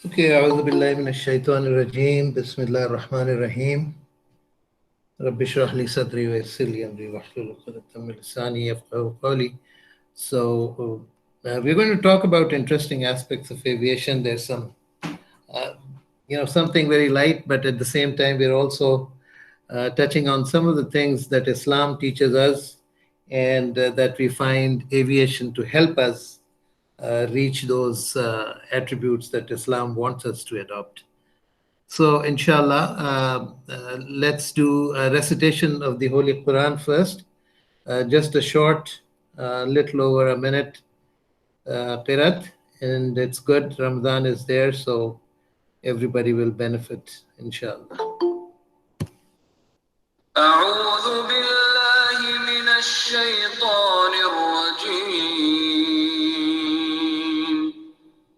Okay, أعوذ بالله من الشيطان الرجيم بسم الله الرحمن الرحيم رب اشرح لي صدري ويسر لي أمري واحلل عقدة من لساني يفقهوا قولي. We're going to talk about interesting aspects of aviation. There's uh, something very light, but at the same time, we're also touching on some of the things that Islam teaches us and that we find aviation to help us reach those attributes that Islam wants us to adopt. So, inshallah, let's do a recitation of the Holy Quran first. Just a short, little over a minute qirat, and it's good. Ramadan is there, so everybody will benefit, inshallah. أعوذ بالله من الشيطان الرجيم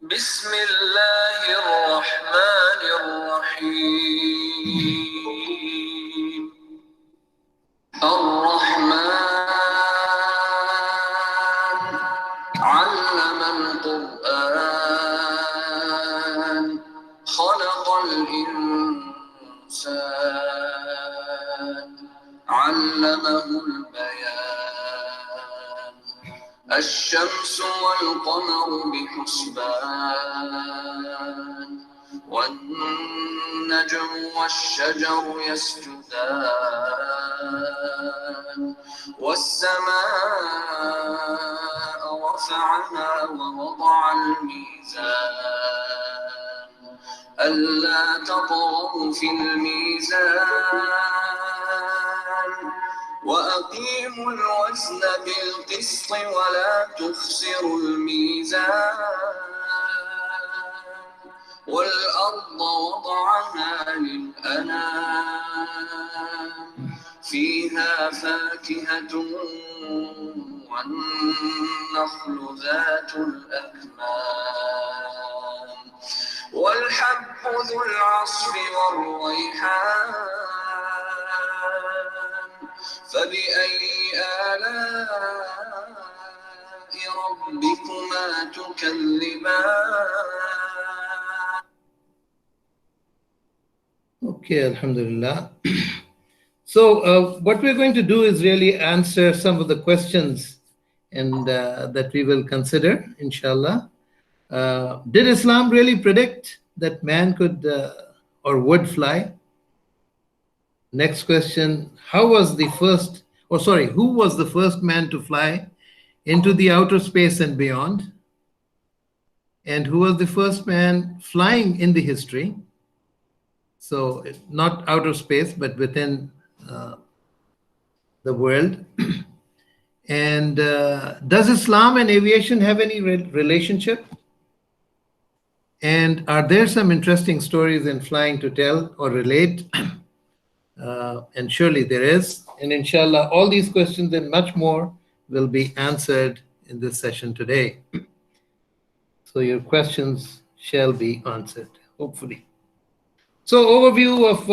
بسم الله الرحمن الرحيم الرحمن علم القرآن خلق الإنسان علمه البيان الشمس والقمر بحسبان والنجم والشجر يسجدان والسماء رفعها ووضع الميزان ألا تطغوا في الميزان وأقيموا الوزن بالقسط ولا تخسروا الميزان والأرض وضعها للأنام فيها فاكهة والنخل ذات الأكمام والحب ذو العصف والريحان فبأي آلاء ربكما تكذبان. Okay, Alhamdulillah. So, what we're going to do is really answer some of the questions and that we will consider, inshallah. Did Islam really predict that man could or would fly? Next question, who was the first man to fly into the outer space and beyond? And who was the first man flying in the history? So not outer space, but within the world. And does Islam and aviation have any relationship? And are there some interesting stories in flying to tell or relate? And surely there is. And inshallah, all these questions and much more will be answered in this session today. So your questions shall be answered, hopefully. So overview of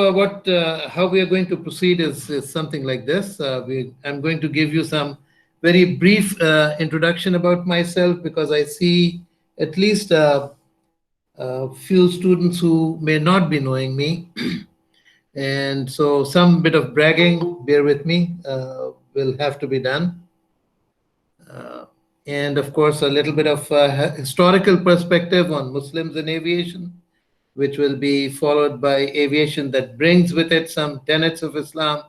how we are going to proceed is something like this. I'm going to give you some very brief introduction about myself because I see at least a few students who may not be knowing me. And so some bit of bragging, bear with me, will have to be done. And of course, a little bit of historical perspective on Muslims and aviation, which will be followed by aviation that brings with it some tenets of Islam,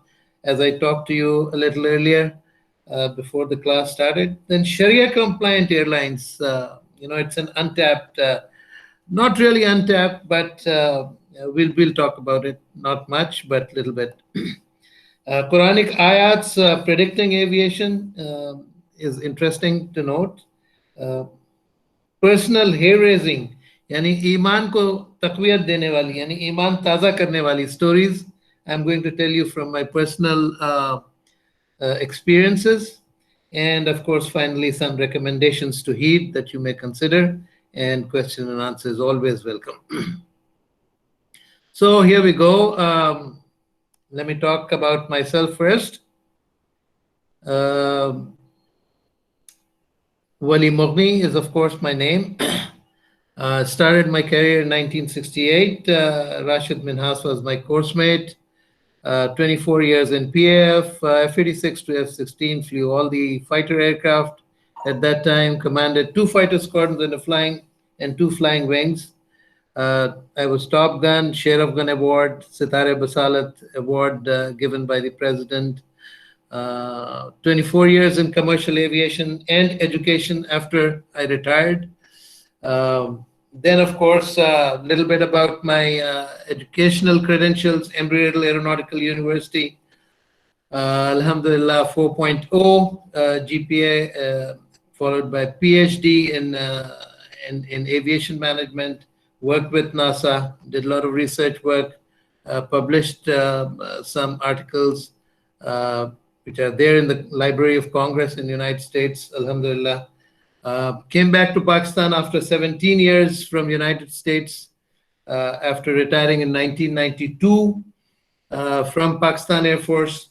as I talked to you a little earlier before the class started. Then Sharia compliant airlines, it's an untapped, not really untapped, but we'll talk about it, not much, but a little bit. Quranic ayats predicting aviation is interesting to note. Personal hair raising, यानी ईमान को तकवीयत देने वाली यानी ईमान ताज़ा करने वाली stories I'm going to tell you from my personal experiences, and of course finally some recommendations to heed that you may consider, and question and answer is always welcome. So here we go. Let me talk about myself first. Wali Mughni is of course my name. Started my career in 1968. Rashid Minhas was my course mate. 24 years in PAF, F-86 to F-16, flew all the fighter aircraft at that time, commanded 2 fighter squadrons and 2 flying wings. I was Top Gun, Share of Gun Award, Sitare Basalat Award given by the President. 24 years in commercial aviation and education after I retired. Then, of course, a little bit about my educational credentials: Embry-Riddle Aeronautical University, Alhamdulillah 4.0 GPA, followed by PhD in aviation management. Worked with NASA, did a lot of research work, published some articles which are there in the Library of Congress in the United States, Alhamdulillah. Came back to Pakistan after 17 years from United States after retiring in 1992 from Pakistan Air Force.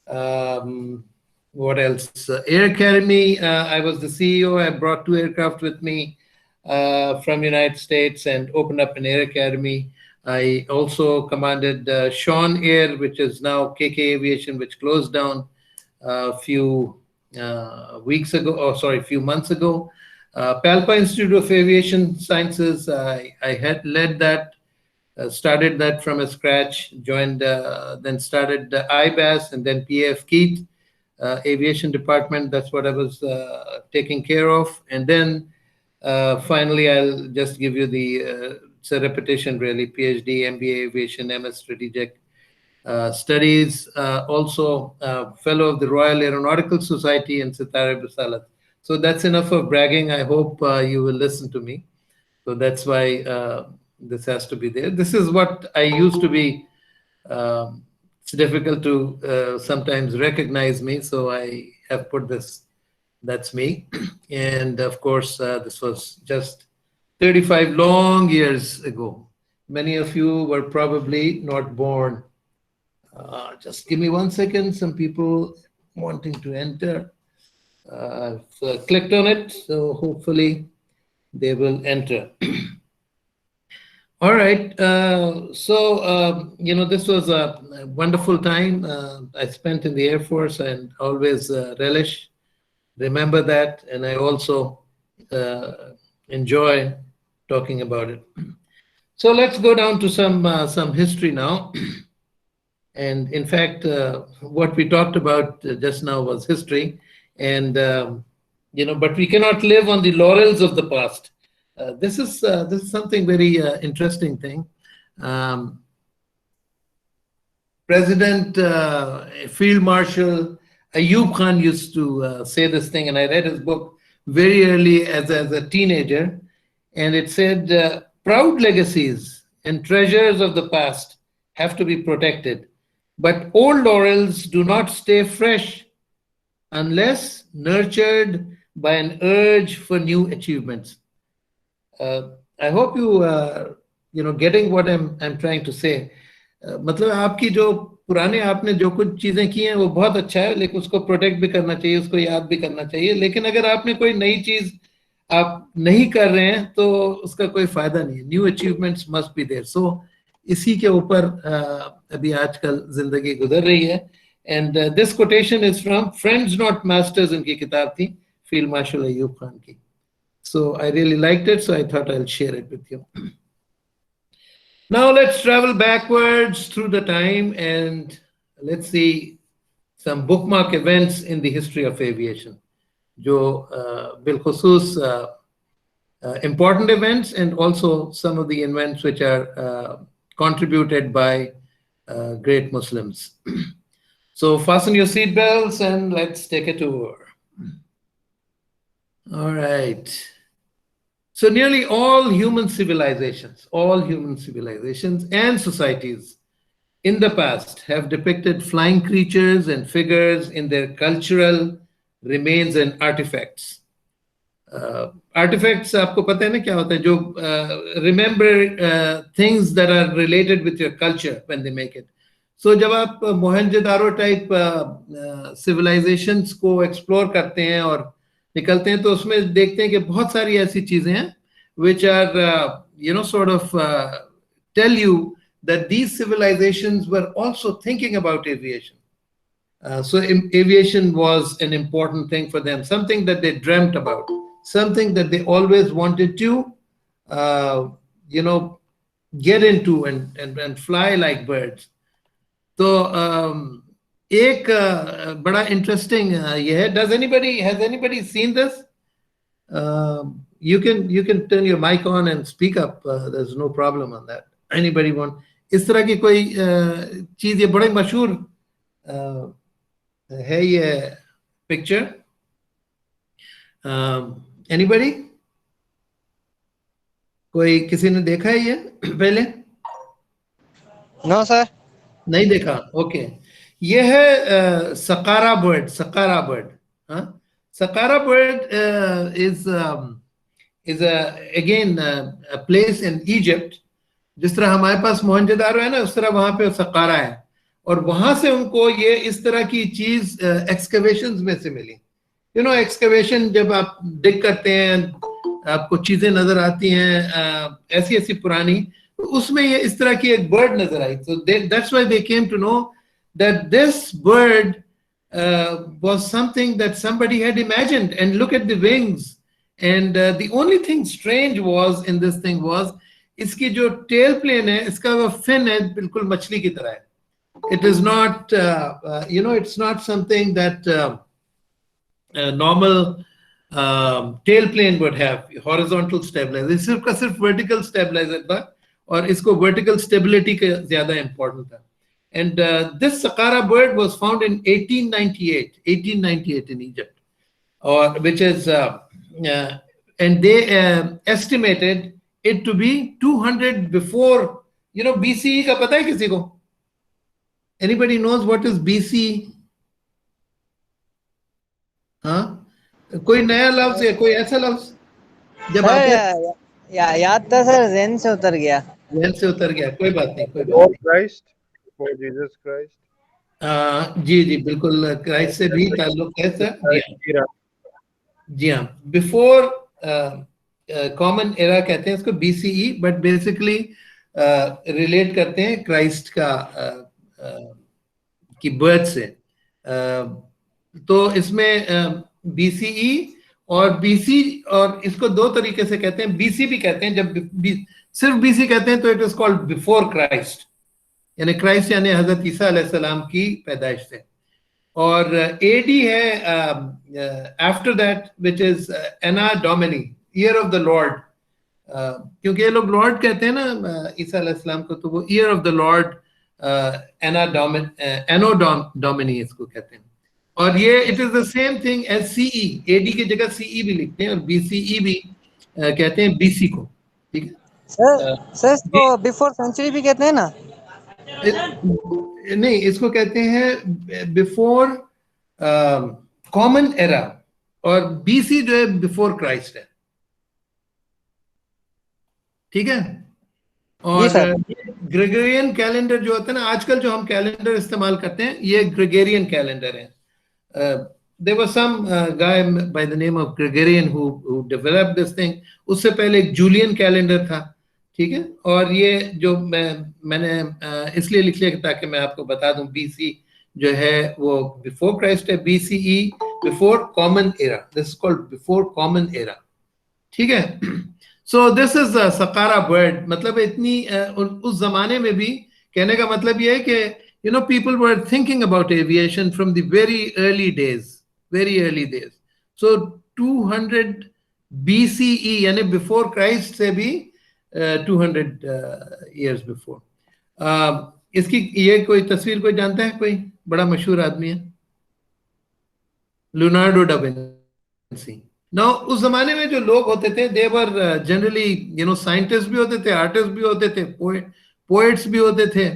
What else? Air Academy, I was the CEO. I brought 2 aircraft with me from United States and opened up an Air Academy. I also commanded Sean Air, which is now KK Aviation, which closed down a few few months ago. Palpa Institute of Aviation Sciences, I had led that, started that from scratch, joined, then started IBAS and then PAF Keith Aviation Department. That's what I was taking care of. And then finally, I'll just give you it's a repetition really: PhD, MBA Aviation, MS Strategic Studies, also fellow of the Royal Aeronautical Society in Sitare Basalat. So that's enough of bragging. I hope you will listen to me. So that's why this has to be there. This is what I used to be. It's difficult to sometimes recognize me, so I have put this. That's me. And of course, this was just 35 long years ago. Many of you were probably not born. Just give me 1 second. Some people wanting to enter. I've clicked on it, so hopefully they will enter. All right. This was a wonderful time I spent in the Air Force, and always remember that, and I also enjoy talking about it. So let's go down to some history now. And in fact, what we talked about just now was history, and but we cannot live on the laurels of the past. This is something very interesting thing. President Field Marshal Ayub Khan used to say this thing, and I read his book very early as a teenager, and it said, proud legacies and treasures of the past have to be protected, but old laurels do not stay fresh unless nurtured by an urge for new achievements. I hope you getting what I'm trying to say. मतलब आपकी जो पुराने आपने जो कुछ चीजें की हैं वो बहुत अच्छा है, लेकिन उसको प्रोटेक्ट भी करना चाहिए, उसको याद भी करना चाहिए. लेकिन अगर आपने कोई नई चीज आप नहीं कर रहे हैं तो उसका कोई फायदा नहीं है. New achievements must be there. So इसी के ऊपर अभी आजकल जिंदगी गुजर रही है. And this quotation is from friends not masters, इनकी किताब थी फील्ड मार्शल अय्यूब खान की. So I really liked it, so I thought I'll share it with you. Now let's travel backwards through the time and let's see some bookmark events in the history of aviation. Jo bilkhusus important events, and also some of the events which are contributed by great Muslims. So fasten your seatbelts and let's take a tour. All right. So nearly all human civilizations and societies in the past have depicted flying creatures and figures in their cultural remains and artifacts. Artifacts, आपको पता है ना क्या होता है? जो remember things that are related with your culture when they make it. So जब आप मोहनजोदारो type civilizations को explore करते हैं और निकलते हैं तो उसमें देखते हैं कि बहुत सारी ऐसी चीजें हैं which are, sort of tell you that these civilizations were also thinking about aviation. So aviation was an important thing for them, something that they dreamt about, something that they always wanted to, you know, get into and fly like birds. तो एक बड़ा interesting ये है. Has anybody seen this? You can turn your mic on and speak up. There's no problem on that. Anybody want? इस तरह की कोई चीज, ये बड़े मशहूर है ये पिक्चर. Anybody? कोई किसी ने देखा है ये पहले? No sir. नहीं देखा. ओके. ये है सकारा बर्ड. सकारा बर्ड. हाँ, सकारा bird is again a place in Egypt. जिस तरह हमारे पास मोहनजोदारो है ना, उस तरह वहां पे सकारा है, और वहां से उनको ये इस तरह की चीज एक्सकवेशंस में से मिली. एक्सकवेशन जब आप डिग करते हैं, आपको चीजें नजर आती हैं ऐसी ऐसी पुरानी, तो उसमें ये इस तरह की एक बर्ड नजर आई. So that's why they came to know that this bird was something that somebody had imagined. And look at the wings. And the only thing strange was in this thing was इसकी जो tail plane है, इसका वो fin है बिल्कुल मछली की तरह है. It is not, it's not something that a normal tail plane would have, horizontal stabilizer. सिर्फ का सिर्फ vertical stabilizer था, और इसको vertical stability का ज्यादा important था. And this Saqqara bird was found in 1898 in Egypt, which is, and they estimated it to be 200 before, BCE का पता है किसी को? Anybody knows what is BCE? हाँ, कोई नया लफ्ज है, कोई ऐसा लफ्ज जब आप याद था सर, ज़हन से उतर गया. कोई बात नहीं, कोई बात नहीं. For Jesus Christ. जी बिल्कुल, क्राइस्ट से भी ताल्लुक है सर. जी हाँ, बिफोर कॉमन एरा कहते हैं इसको, BCE, बट बेसिकली रिलेट करते हैं क्राइस्ट का की बर्थ से. तो इसमें BCE और BC, और इसको दो तरीके से कहते हैं. BC भी कहते हैं, जब सिर्फ BC कहते हैं तो it is called before Christ, यानी क्राइस्ट यानी हजरत ईसा अलैहिस्सलाम की पैदाइश से. और AD है after that, which is anno domini, year of the lord. क्योंकि ये लोग लॉर्ड कहते हैं ना ईसा अलैहिस्सलाम को, तो वो year of the lord, anno domini इसको कहते हैं. और ये it is the same thing as CE. AD की जगह CE भी लिखते हैं, और BCE भी कहते हैं BC को. ठीक है सर, तो बिफोर सेंचुरी भी कहते हैं ना? नहीं, इसको कहते हैं बिफोर कॉमन एरा, और BC जो है बिफोर क्राइस्ट है. ठीक है. और ग्रेगोरियन कैलेंडर जो होता है ना, आजकल जो हम कैलेंडर इस्तेमाल करते हैं, ये ग्रेगोरियन कैलेंडर है. There was some guy by the name of Gregorian who developed this thing. उससे पहले एक जूलियन कैलेंडर था. ठीक है. और ये जो मैंने इसलिए लिख लिया ताकि मैं आपको बता दूं, BC जो है वो बिफोर क्राइस्ट है, BCE before common era. This is called before common era. ठीक है. सो दिस इज सकारा बर्ड. मतलब इतनी उस जमाने में भी, कहने का मतलब ये है कि people were thinking about aviation from the very early days. So 200 BCE यानी बिफोर क्राइस्ट से भी 200 years before. इसकी ये कोई तस्वीर कोई जानता है? कोई बड़ा मशहूर आदमी है, लियोनार्डो डा विंसी. नाउ उस जमाने में जो लोग होते थे, दे वर जनरली साइंटिस्ट भी होते थे, आर्टिस्ट भी होते थे, पोएट्स भी होते थे.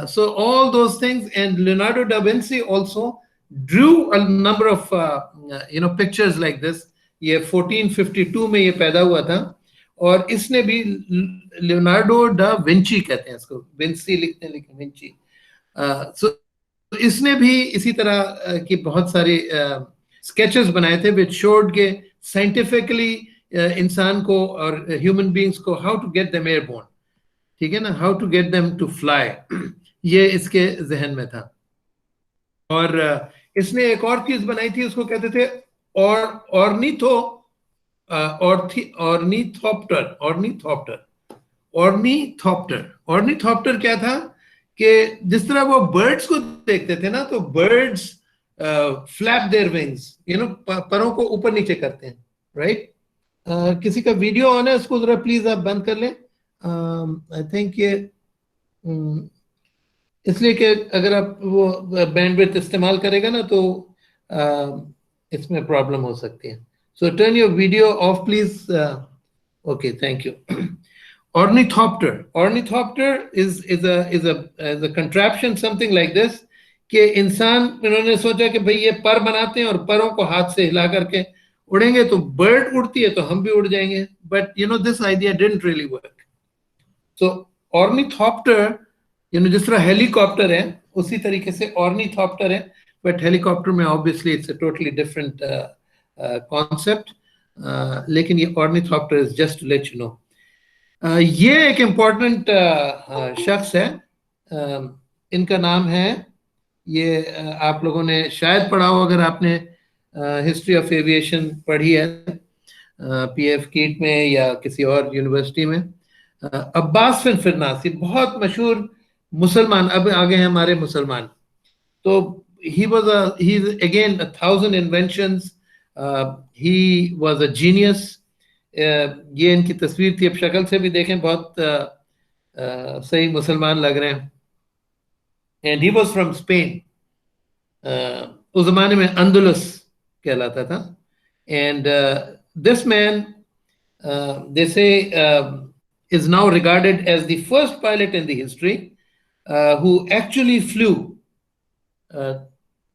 So all those things, and Leonardo da Vinci also drew a number of pictures like this. ये 1452 में ये पैदा हुआ था, और इसने भी, लियोनार्डो डा विंची कहते हैं इसको, विंसी लिखते हैं लेकिन विंची. सो इसने भी इसी तरह की बहुत सारे स्केचेस बनाए थे, which showed के scientifically इंसान को और ह्यूमन बींग्स को how to get them airborne, ठीक है ना, how to get them to fly, ये इसके जहन में था। और इसने एक और चीज बनाई थी, उसको कहते थे और ornitho ornithopter ornithopter ornithopter ornithopter क्या था कि जिस तरह वो बर्ड्स को देखते थे ना, तो बर्ड्स फ्लैप देयर विंग्स, परों को ऊपर नीचे करते हैं, राइट। किसी का वीडियो ऑन है, उसको जरा प्लीज आप बंद कर लें। आई थिंक ये इसलिए कि अगर आप वो बैंडविड्थ इस्तेमाल करेगा ना तो इसमें प्रॉब्लम हो सकती है। सो turn your video of please. Okay, thank you. Ornithopter is a contraption something like this कि इंसान, इन्होंने सोचा कि भाई ये पर बनाते हैं और परों को हाथ से हिला करके उड़ेंगे तो बर्ड उड़ती है तो हम भी उड़ जाएंगे, but this idea didn't really work. So ornithopter जिस तरह हेलीकॉप्टर है उसी तरीके से ऑर्निथॉप्टर है, बट हेलीकॉप्टर में obviously it's a totally different concept, लेकिन ये ornithopter is just to let you know. ये एक इम्पॉर्टेंट शख्स है, इनका नाम है, ये आप लोगों ने शायद पढ़ा हो अगर आपने हिस्ट्री ऑफ एविएशन पढ़ी है पीएफ कीट में या किसी और यूनिवर्सिटी में। अब्बास बिन फिरनास, ये बहुत मशहूर मुसलमान, अब आगे हैं हमारे मुसलमान। तो he is again 1,000 inventions, he was a genius। ये इनकी तस्वीर थी, अब शक्ल से भी देखें बहुत सही मुसलमान लग रहे हैं। And he was from Spain, उस जमाने में अंदुलस कहलाता था। एंड दिस मैन दे से is now regarded as the first pilot in the history who actually flew।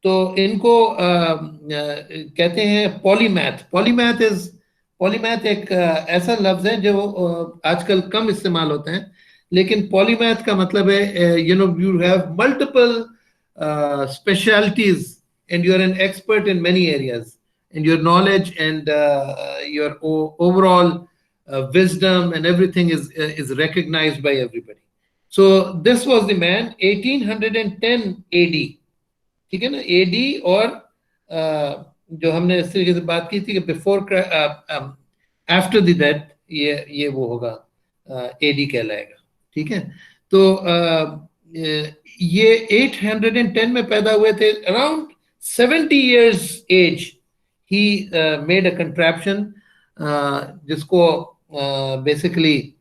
तो इनको कहते हैं पॉलीमैथ। पॉलीमैथ एक ऐसा लफ्ज है जो आजकल कम इस्तेमाल होता है, लेकिन पॉलीमैथ का मतलब है you have multiple specialties and you are an expert in many areas, and your knowledge and your overall wisdom and everything is recognized by everybody. So this was the man, 1810 AD, ठीक है ना, AD। और जो हमने इस तरीके से बात की थी कि बिफोर आफ्टर द डेथ ये वो होगा, AD कहलाएगा, ठीक है। तो ये 810 में पैदा हुए थे, around 70 years age he made a contraption जिसको basically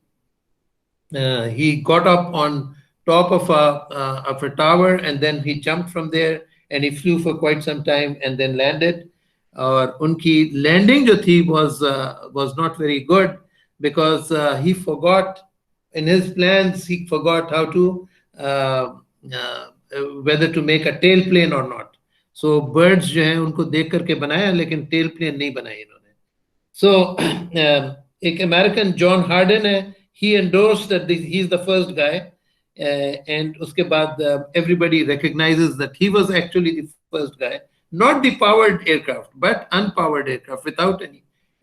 he got up on top of a tower and then he jumped from there and he flew for quite some time and then landed। और उनकी landing जो थी was not very good because he forgot in his plans, he forgot how to whether to make a tail plane or not। So birds जो हैं उनको देख करके बनाया, लेकिन tail plane नहीं बनाई इन्होंने। So एक अमेरिकन जॉन हार्डन है, he endorsed that he is the first guy, and उसके बाद everybody recognizes that he was actually the first guy, not the powered aircraft but unpowered aircraft without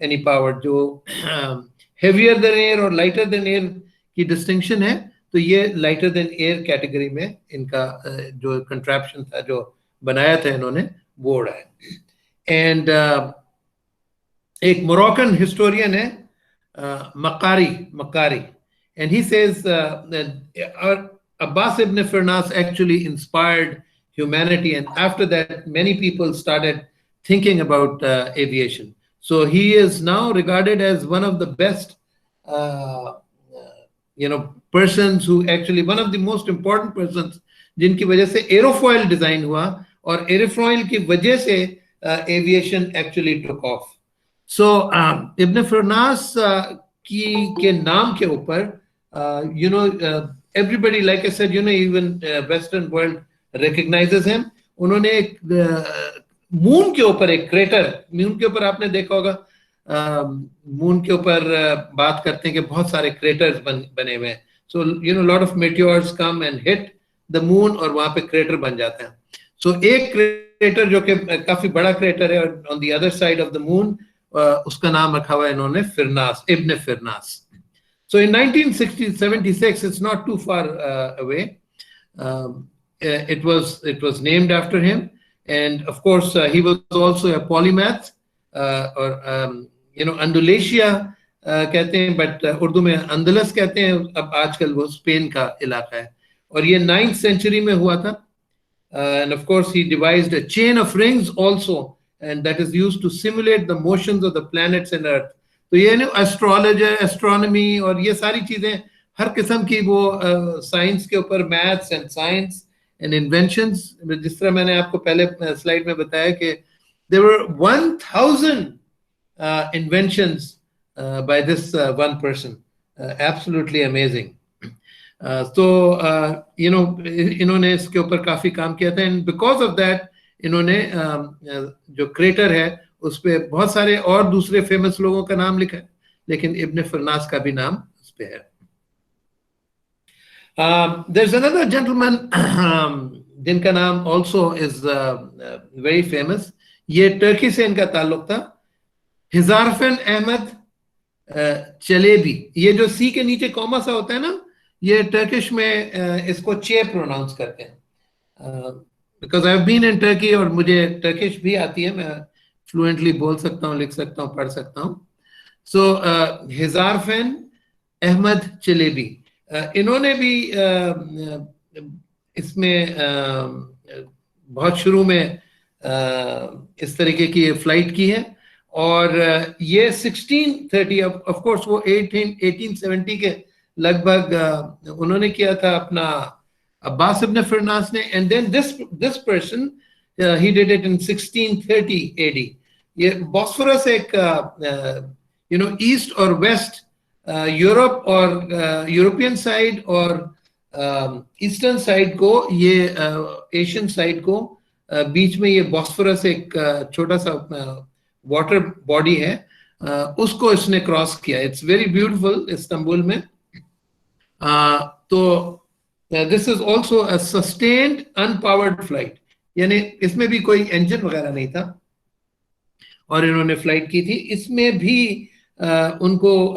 any power। जो heavier than air और lighter than air की distinction है, तो ये lighter than air category में इनका जो contraption था जो बनाया था इन्होंने वो उड़ा है। and एक मोरक्कन हिस्टोरियन है Makari, and he says that Abbas ibn Firnas actually inspired humanity, and after that many people started thinking about aviation। So he is now regarded as one of the best persons who actually, one of the most important persons जिनकी वजह से aerofoil design हुआ और aerofoil की वजह से aviation actually took off। So Ibn Firnas के नाम के ऊपर everybody, like I said, even Western world recognizes him। उन्होंने एक मून के ऊपर एक क्रेटर, मून के ऊपर आपने देखा होगा, मून के ऊपर बात करते हैं कि बहुत सारे क्रेटर्स बने हुए हैं। So lot of meteors come and hit the moon और वहां पे क्रेटर बन जाते हैं। So एक क्रेटर जो कि काफी बड़ा क्रेटर है on the other side of the moon, उसका नाम रखा हुआ है इन्होंने फिरनास, इब्न फिरनास. So in 1976, it's not too far away. It was named after him, and of course he was also a polymath, or Andalusia कहते हैं, but उर्दू में अंदलस कहते हैं. अब आजकल वो स्पेन का इलाका है, और ये 9th century में हुआ था. And of course he devised a chain of rings also, and that is used to simulate the motions of the planets and earth. तो ये ना एस्ट्रोलॉजी, एस्ट्रोनॉमी और ये सारी चीजें, हर किस्म की वो साइंस के ऊपर, maths and science and inventions. जिस तरह मैंने आपको पहले स्लाइड में बताया कि there were 1000 inventions by this one person. Absolutely amazing. इन्होंने इसके ऊपर काफी काम किया था, एंड बिकॉज ऑफ दैट इन्होंने जो क्रेटर है उस पे बहुत सारे और दूसरे फेमस लोगों का नाम लिखा है, लेकिन इब्न फरनास का भी नाम उस पे है. There's another gentleman जिनका नाम also is very famous. ये टर्की से इनका ताल्लुक था. हिजारफन अहमद चलेबी. ये जो सी के नीचे कॉमा सा होता है ना, ये टर्किश में इसको चे प्रोनाउंस करते हैं. Because I have been in Turkey, और मुझे टर्किश भी आती है, मैं फ्लुएंटली बोल सकता हूँ, लिख सकता हूँ, पढ़ सकता हूँ. सो हिजारफन अहमद चलेबी, इन्होंने भी इसमें बहुत शुरू में इस तरीके की फ्लाइट की है, और ये 1630, ऑफ कोर्स वो 1870 के लगभग उन्होंने किया था अपना अब्बास इब्न फिरनास ने, and then this person he did it in 1630 AD. ये बॉस्फोरस एक ईस्ट और वेस्ट, यूरोप और यूरोपियन साइड और ईस्टर्न साइड को, ये एशियन साइड को, बीच में ये बॉस्फोरस एक छोटा सा वाटर बॉडी है, उसको इसने क्रॉस किया. इट्स वेरी ब्यूटीफुल इस्तांबुल में. तो this is also a sustained unpowered flight, यानी इसमें भी कोई इंजन वगैरह नहीं था, और इन्होंने फ्लाइट की थी. इसमें भी उनको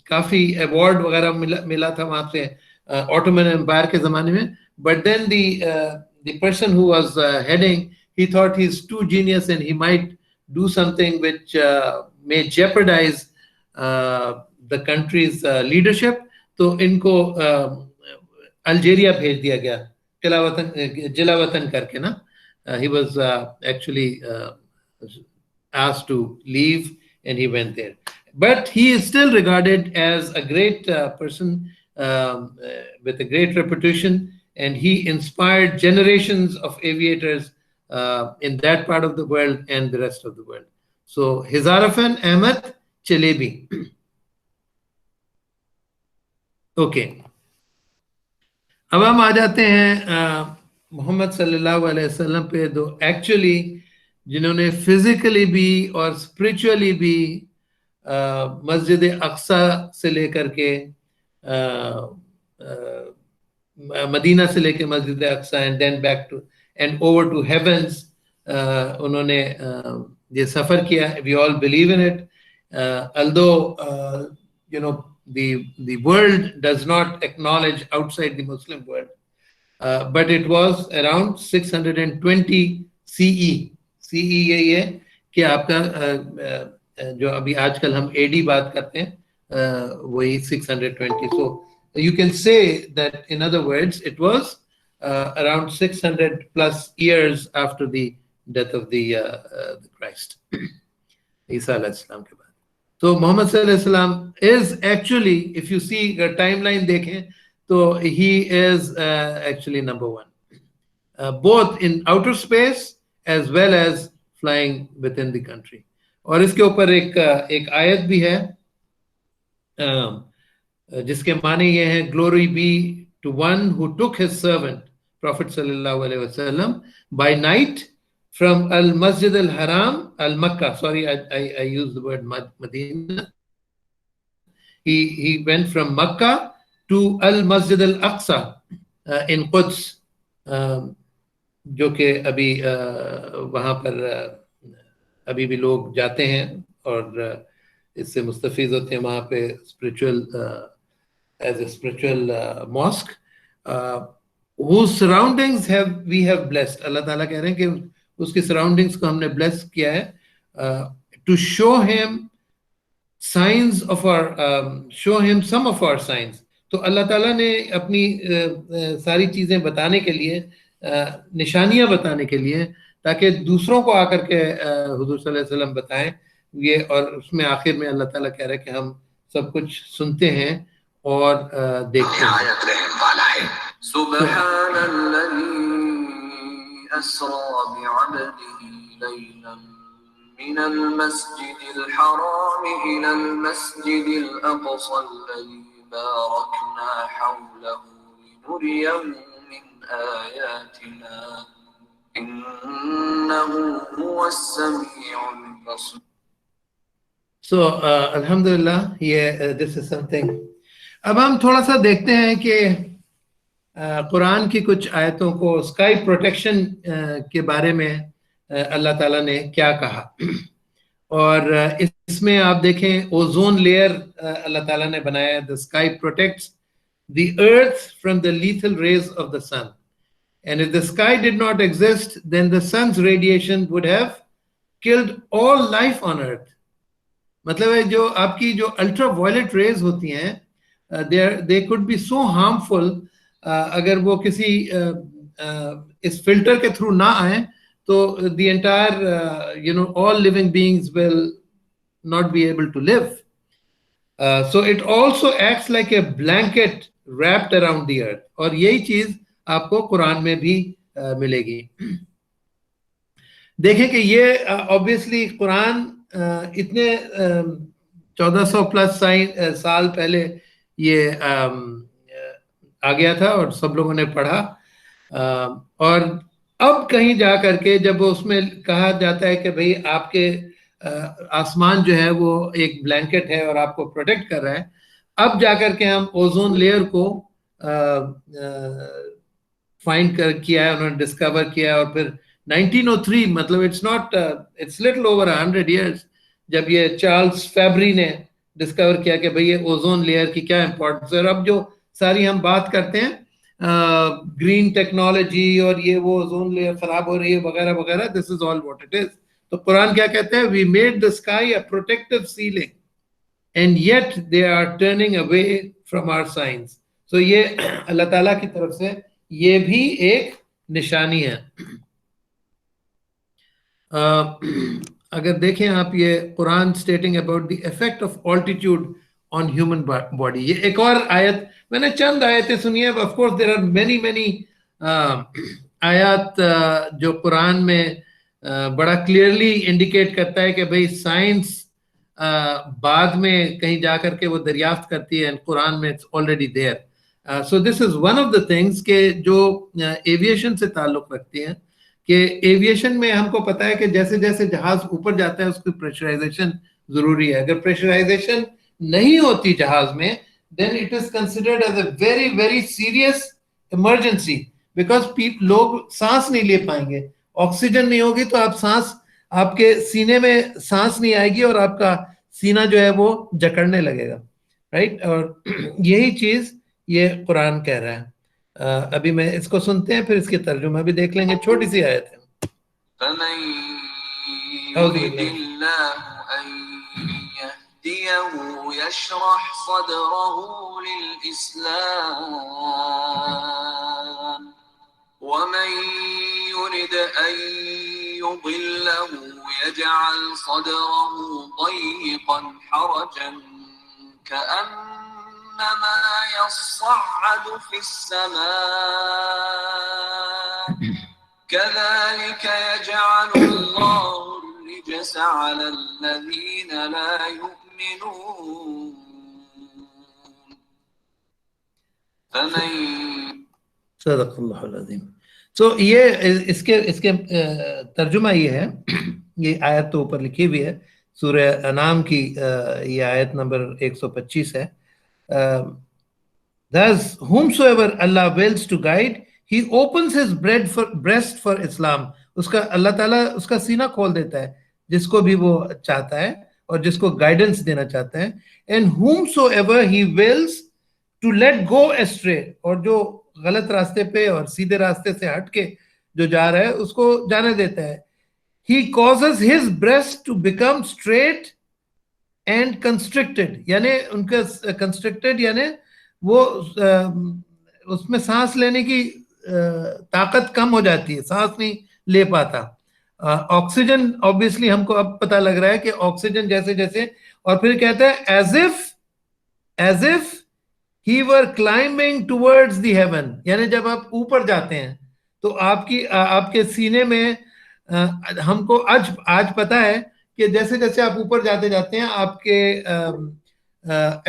काफी अवार्ड वगैरह मिला था वहां से ऑटोमन एम्पायर के जमाने में. But then the person who was heading, he thought he is too genius and he might do something which may jeopardize the country's leadership. तो इनको अल्जीरिया भेज दिया गया, जिलावतन करके ना. He was actually asked to leave, and he went there. But he is still regarded as a great person with a great reputation, and he inspired generations of aviators in that part of the world and the rest of the world. So Hizarafan Ahmad Chalebi. Okay. अब हम आ जाते हैं मोहम्मद सल्लल्लाहु अलैहि वसल्लम पे, दो actually जिन्होंने फिजिकली भी और स्पिरिचुअली भी मस्जिद अक्सा से लेकर के मदीना से लेकर मस्जिद Aqsa and then back to and over to heavens, उन्होंने ये सफर किया. We all believe in it, although the world does not acknowledge outside the Muslim world, but it was around 620 CE. CE यही है कि आपका जो अभी आजकल हम AD बात करते हैं, वही 620. So you can say that, in other words, it was around 600 plus years after the death of the Christ, Isa alayhi salam के बाद. So Muhammad sallallahu alaihi wasallam is actually, if you see the timeline देखें, तो he is actually number one, both in outer space as well as flying within the country. और इसके ऊपर एक आयत भी है जिसके माने ये हैं, glory be to one who took his servant Prophet sallallahu alaihi wasallam by night from al-Masjid al-Haram, al-Makkah. Sorry, I used the word Medina. He went from Makkah to al-Masjid al-Aqsa in Quds, जो कि अभी वहाँ पर अभी भी लोग जाते हैं और इससे मुस्तफीज होते हैं वहाँ पे spiritual as a spiritual mosque whose surroundings have we have blessed. अल्लाह ताला कह रहे हैं कि उसकी सराउंडिंग्स को हमने ब्लेस किया है to show him signs of our show him some of our signs. तो अल्लाह ताला ने अपनी सारी चीज़ें बताने के लिए निशानियां बताने के लिए ताकि दूसरों को आकर के हुजूर सल्लल्लाहु अलैहि वसल्लम बताएं ये, और उसमें आखिर में अल्लाह ताला कह रहा है कि हम सब कुछ सुनते हैं और देखते हैं. सुब्हानल्लज़ी अस्रा बिअब्दिही लैलन मिनल मस्जिदिल हराम इलल मस्जिदिल अक़सा अल्लज़ी बारकना हौलहु लिनुरियहु मिन आयातिना इन्नहु हुवस समीउल बसीर. So alhamdulillah, this is something. अब हम थोड़ा सा देखते हैं कि कुरान की कुछ आयतों को स्काई प्रोटेक्शन के बारे में अल्लाह ताला ने क्या कहा. और इसमें आप देखें ओजोन लेयर अल्लाह ताला ने बनाया. The sky protects the earth from the lethal rays of the sun, and if the sky did not exist, then the sun's radiation would have killed all life on earth. मतलब है जो आपकी जो ultra violet rays होती हैं they could be so harmful अगर वो किसी इस फिल्टर के थ्रू ना आए तो the entire all living beings will not be able to live. So it also acts like a blanket wrapped around the earth. और यही चीज आपको कुरान में भी मिलेगी. देखें कि ये ऑब्वियसली कुरान इतने 1400 प्लस साल पहले ये आ गया था और सब लोगों ने पढ़ा. और अब कहीं जा करके जब उसमें कहा जाता है कि भाई आपके आसमान जो है वो एक ब्लैंकेट है और आपको प्रोटेक्ट कर रहा है, अब जाकर के हम ओजोन लेयर को फाइंड किया है, उन्होंने डिस्कवर किया है. और फिर 1903 मतलब इट्स लिटिल ओवर 100 इयर्स जब ये चार्ल्स फैब्री ने डिस्कवर किया कि भाई ये ओजोन लेयर की क्या इंपॉर्टेंस है. और अब जो सारी हम बात करते हैं ग्रीन टेक्नोलॉजी और ये वो ओजोन लेयर खराब हो रही है वगैरह वगैरह, this is all what it is. तो कुरान क्या कहते हैं? We made the sky a protective ceiling and yet they are turning away from our science. So ये अल्लाह ताला की तरफ से ये भी एक निशानी है. अगर देखें आप ये कुरान stating about the effect of altitude on human body, ये एक और आयत, मैंने चंद आयतें सुनी है. Of course there are many आयत जो कुरान में बड़ा क्लियरली इंडिकेट करता है कि भाई साइंस बाद में कहीं जाकर के वो दरियाफ्त करती है, कुरान में it's already there. So this is one of the things के जो एविएशन से ताल्लुक रखती हैं कि एविएशन में हमको पता है कि जैसे जैसे जहाज ऊपर जाता है उसकी प्रेशराइजेशन जरूरी है. अगर प्रेशराइजेशन नहीं होती जहाज में then it is considered as a very very serious emergency because लोग सांस नहीं ले पाएंगे. ऑक्सीजन नहीं होगी तो आप सांस, आपके सीने में सांस नहीं आएगी और आपका सीना जो है वो जकड़ने लगेगा, राइट. और यही चीज ये कुरान कह रहा है. अभी मैं इसको सुनते हैं, फिर इसकी तर्जुमा भी देख लेंगे. छोटी सी आयत है. يشرح صدره للإسلام ومن يرد أن يضله يجعل صدره ضيقا حرجا كأنما يصعد في السماء كذلك يجعل الله الرجس على الذين لا يؤمنون. So ये इसके तर्जुमा ये है, ये आयत तो ऊपर लिखी हुई है सूरह अनाम की, ये आयत नंबर 125 है. Thus whomsoever Allah wills to guide, he opens his breast for Islam. उसका अल्लाह ताला उसका सीना खोल देता है जिसको भी वो चाहता है, और जिसको गाइडेंस देना चाहता है, and whomsoever he wills to let go astray, और जो गलत रास्ते पे और सीधे रास्ते से हट के जो जा रहा है उसको जाने देता है. He causes his breast to become straight and constricted, यानी उनका constricted यानी वो उसमें सांस लेने की ताकत कम हो जाती है, सांस नहीं ले पाता. ऑक्सीजन ऑब्वियसली हमको अब पता लग रहा है कि ऑक्सीजन जैसे जैसे, और फिर कहता है as if he were climbing towards the heaven, यानी जब आप ऊपर जाते हैं तो आपके सीने में हमको आज पता है कि जैसे जैसे आप ऊपर जाते जाते हैं आपके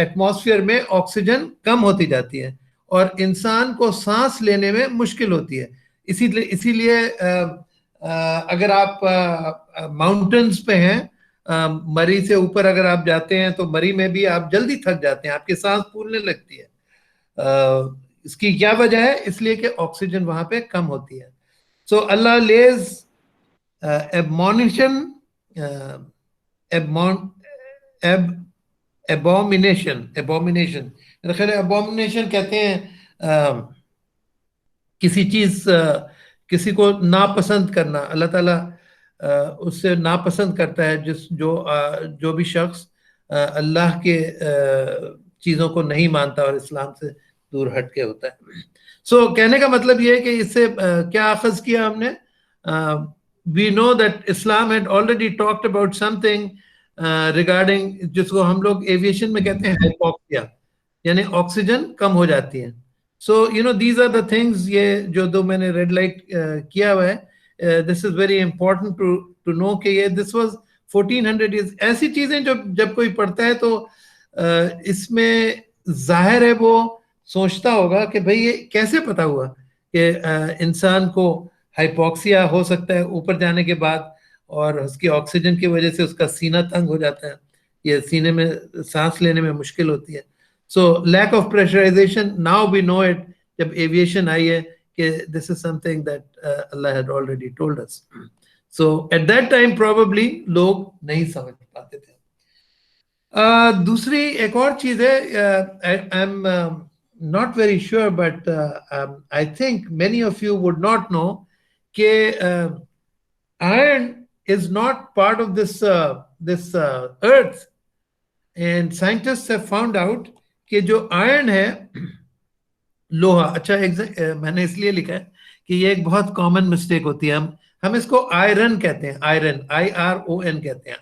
एटमॉस्फेयर में ऑक्सीजन कम होती जाती है और इंसान को सांस लेने में मुश्किल होती है. इसीलिए अगर आप माउंटेन्स पे हैं, मरी से ऊपर अगर आप जाते हैं तो मरी में भी आप जल्दी थक जाते हैं, आपकी सांस फूलने लगती है. इसकी क्या वजह है? इसलिए कि ऑक्सीजन वहां पे कम होती है. सो अल्लाह लेज एबमोनिशन एबोमिनेशन कहते हैं किसी चीज किसी को नापसंद करना. अल्लाह ताला उससे नापसंद करता है जो भी शख्स अल्लाह के चीज़ों को नहीं मानता और इस्लाम से दूर हट के होता है. सो कहने का मतलब ये है कि इससे क्या अखज़ किया हमने. We know that Islam had already talked about something regarding, जिसको हम लोग एविएशन में कहते हैं हाइपोक्सिया, यानी ऑक्सीजन कम हो जाती है. So you know these are the things, ये जो दो मैंने रेड लाइट किया हुआ है, this is very important to know कि ये दिस वाज 1400 ईयर्स. ऐसी चीजें जो जब कोई पढ़ता है तो इसमें जाहिर है वो सोचता होगा कि भाई ये कैसे पता हुआ कि इंसान को हाइपोक्सिया हो सकता है ऊपर जाने के बाद, और उसकी ऑक्सीजन की वजह से उसका सीना तंग हो जाता है, ये सीने में सांस लेने में मुश्किल होती है. So lack of pressurization, now we know it, जब एविएशन आई है कि दिस इज समथिंग दैट अल्लाह had already told us. So at that time probably लोग नहीं समझ पाते थे. दूसरी एक और चीज है, I am not very sure but I think many of you would not know कि iron is not part of this earth, and scientists have found out कि जो iron है, लोहा. अच्छा, मैंने इसलिए लिखा है कि ये एक बहुत कॉमन मिस्टेक होती है. हम इसको आयरन कहते हैं, आयरन IRON कहते हैं.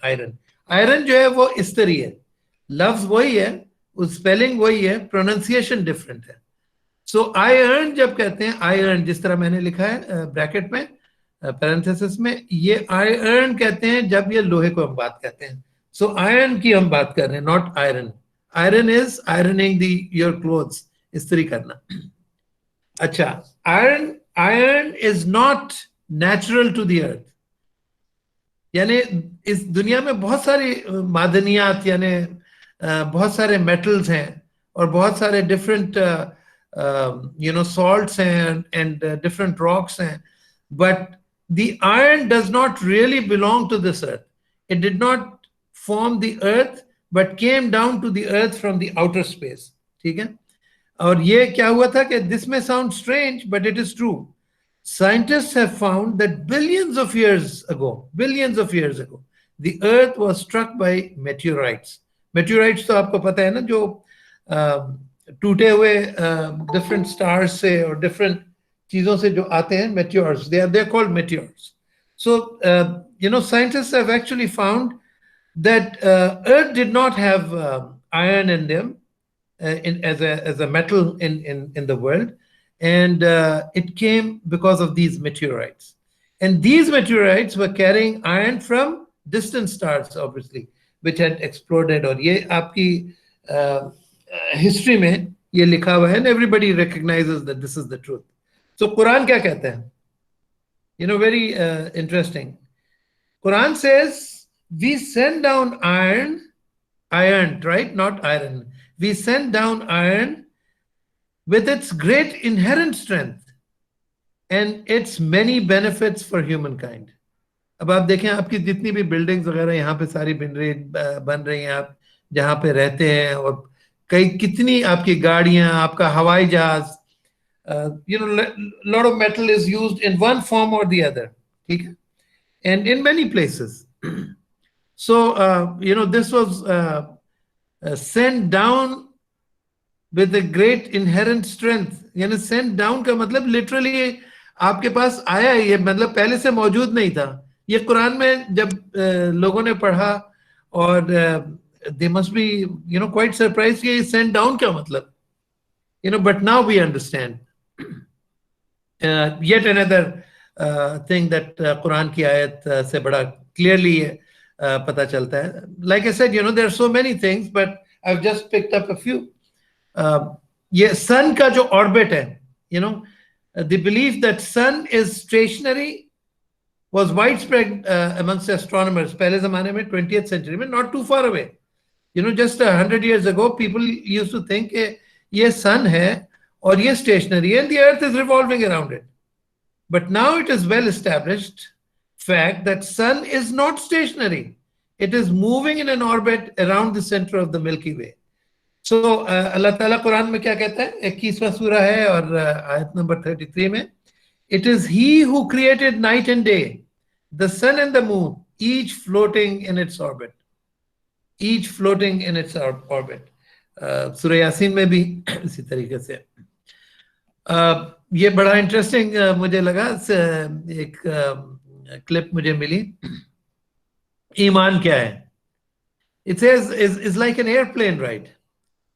आयरन जो है वो इस्तरी है, लफ्ज वही है, उस स्पेलिंग वही है, प्रोनाउंसिएशन डिफरेंट है. सो आयरन जब कहते हैं, आयरन जिस तरह मैंने लिखा है ब्रैकेट में पैरेंथेसिस में, ये आयरन कहते हैं जब ये लोहे को हम बात करते हैं. सो आयरन की हम बात कर रहे हैं, not iron. Iron is ironing your clothes, इस्त्री करना. अच्छा, iron is not natural to the earth, यानी इस दुनिया में बहुत सारी मादनियात यानी बहुत सारे मेटल्स हैं और बहुत सारे डिफरेंट सॉल्ट्स हैं एंड डिफरेंट रॉक्स हैं, but the iron does not really belong to this earth. It did not form the earth but came down to the earth from the outer space. ठीक है. और ये क्या हुआ था कि this may sound strange but it is true. Scientists have found that billions of years ago, the earth was struck by meteorites. Meteorites तो आपको पता है ना, जो टूटे हुए different stars से और different चीजों से जो आते हैं, meteors, they are called meteors. So scientists have actually found that earth did not have iron in them as a metal in the world, and it came because of these meteorites. And these meteorites were carrying iron from distant stars, obviously, which had exploded. और ये आपकी history में ये लिखा हुआ है, and everybody recognizes that this is the truth. So Quran क्या कहता है? Very interesting. Quran says we send down iron, right? Not iron. We send down iron with its great inherent strength and its many benefits for humankind. अब आप देखें आपकी जितनी भी buildings वगैरह यहाँ पे सारी बन रही हैं, आप जहाँ पे रहते हैं, और कई कितनी आपकी गाड़ियां, आपका हवाई जहाज, lot of metal is used in one form or the other, ठीक है, and in many places. So this was sent down with a great inherent strength. यानी sent down का मतलब literally आपके पास आया, ये मतलब पहले से मौजूद नहीं था. ये कुरान में जब लोगों ने पढ़ा, और they must be quite surprised कि sent down क्या मतलब, but now we understand. Yet another thing that Quran की आयत से बड़ा clearly पता चलता है. Like I said, there are so many things, but I've just picked up a few. ये sun का जो orbit है, the belief that sun is stationary was widespread amongst astronomers पहले ज़माने में 20th century में, not too far away. Just 100 years ago, people used to think ये sun है और ये stationary है and the earth is revolving around it. But now it is well established fact that sun is not stationary. It is moving in an orbit around the center of the Milky Way. So Allah Ta'ala Quran में क्या कहता है, 21वां सूरा है और आयत number 33 में, it is he who created night and day, the sun and the moon, each floating in its orbit. Each floating in its orbit. सूरह यासीन में भी इसी तरीके से. ये बड़ा इंटरेस्टिंग मुझे लगा, एक क्लिप मुझे मिली. ईमान क्या है? It says is like an airplane ride.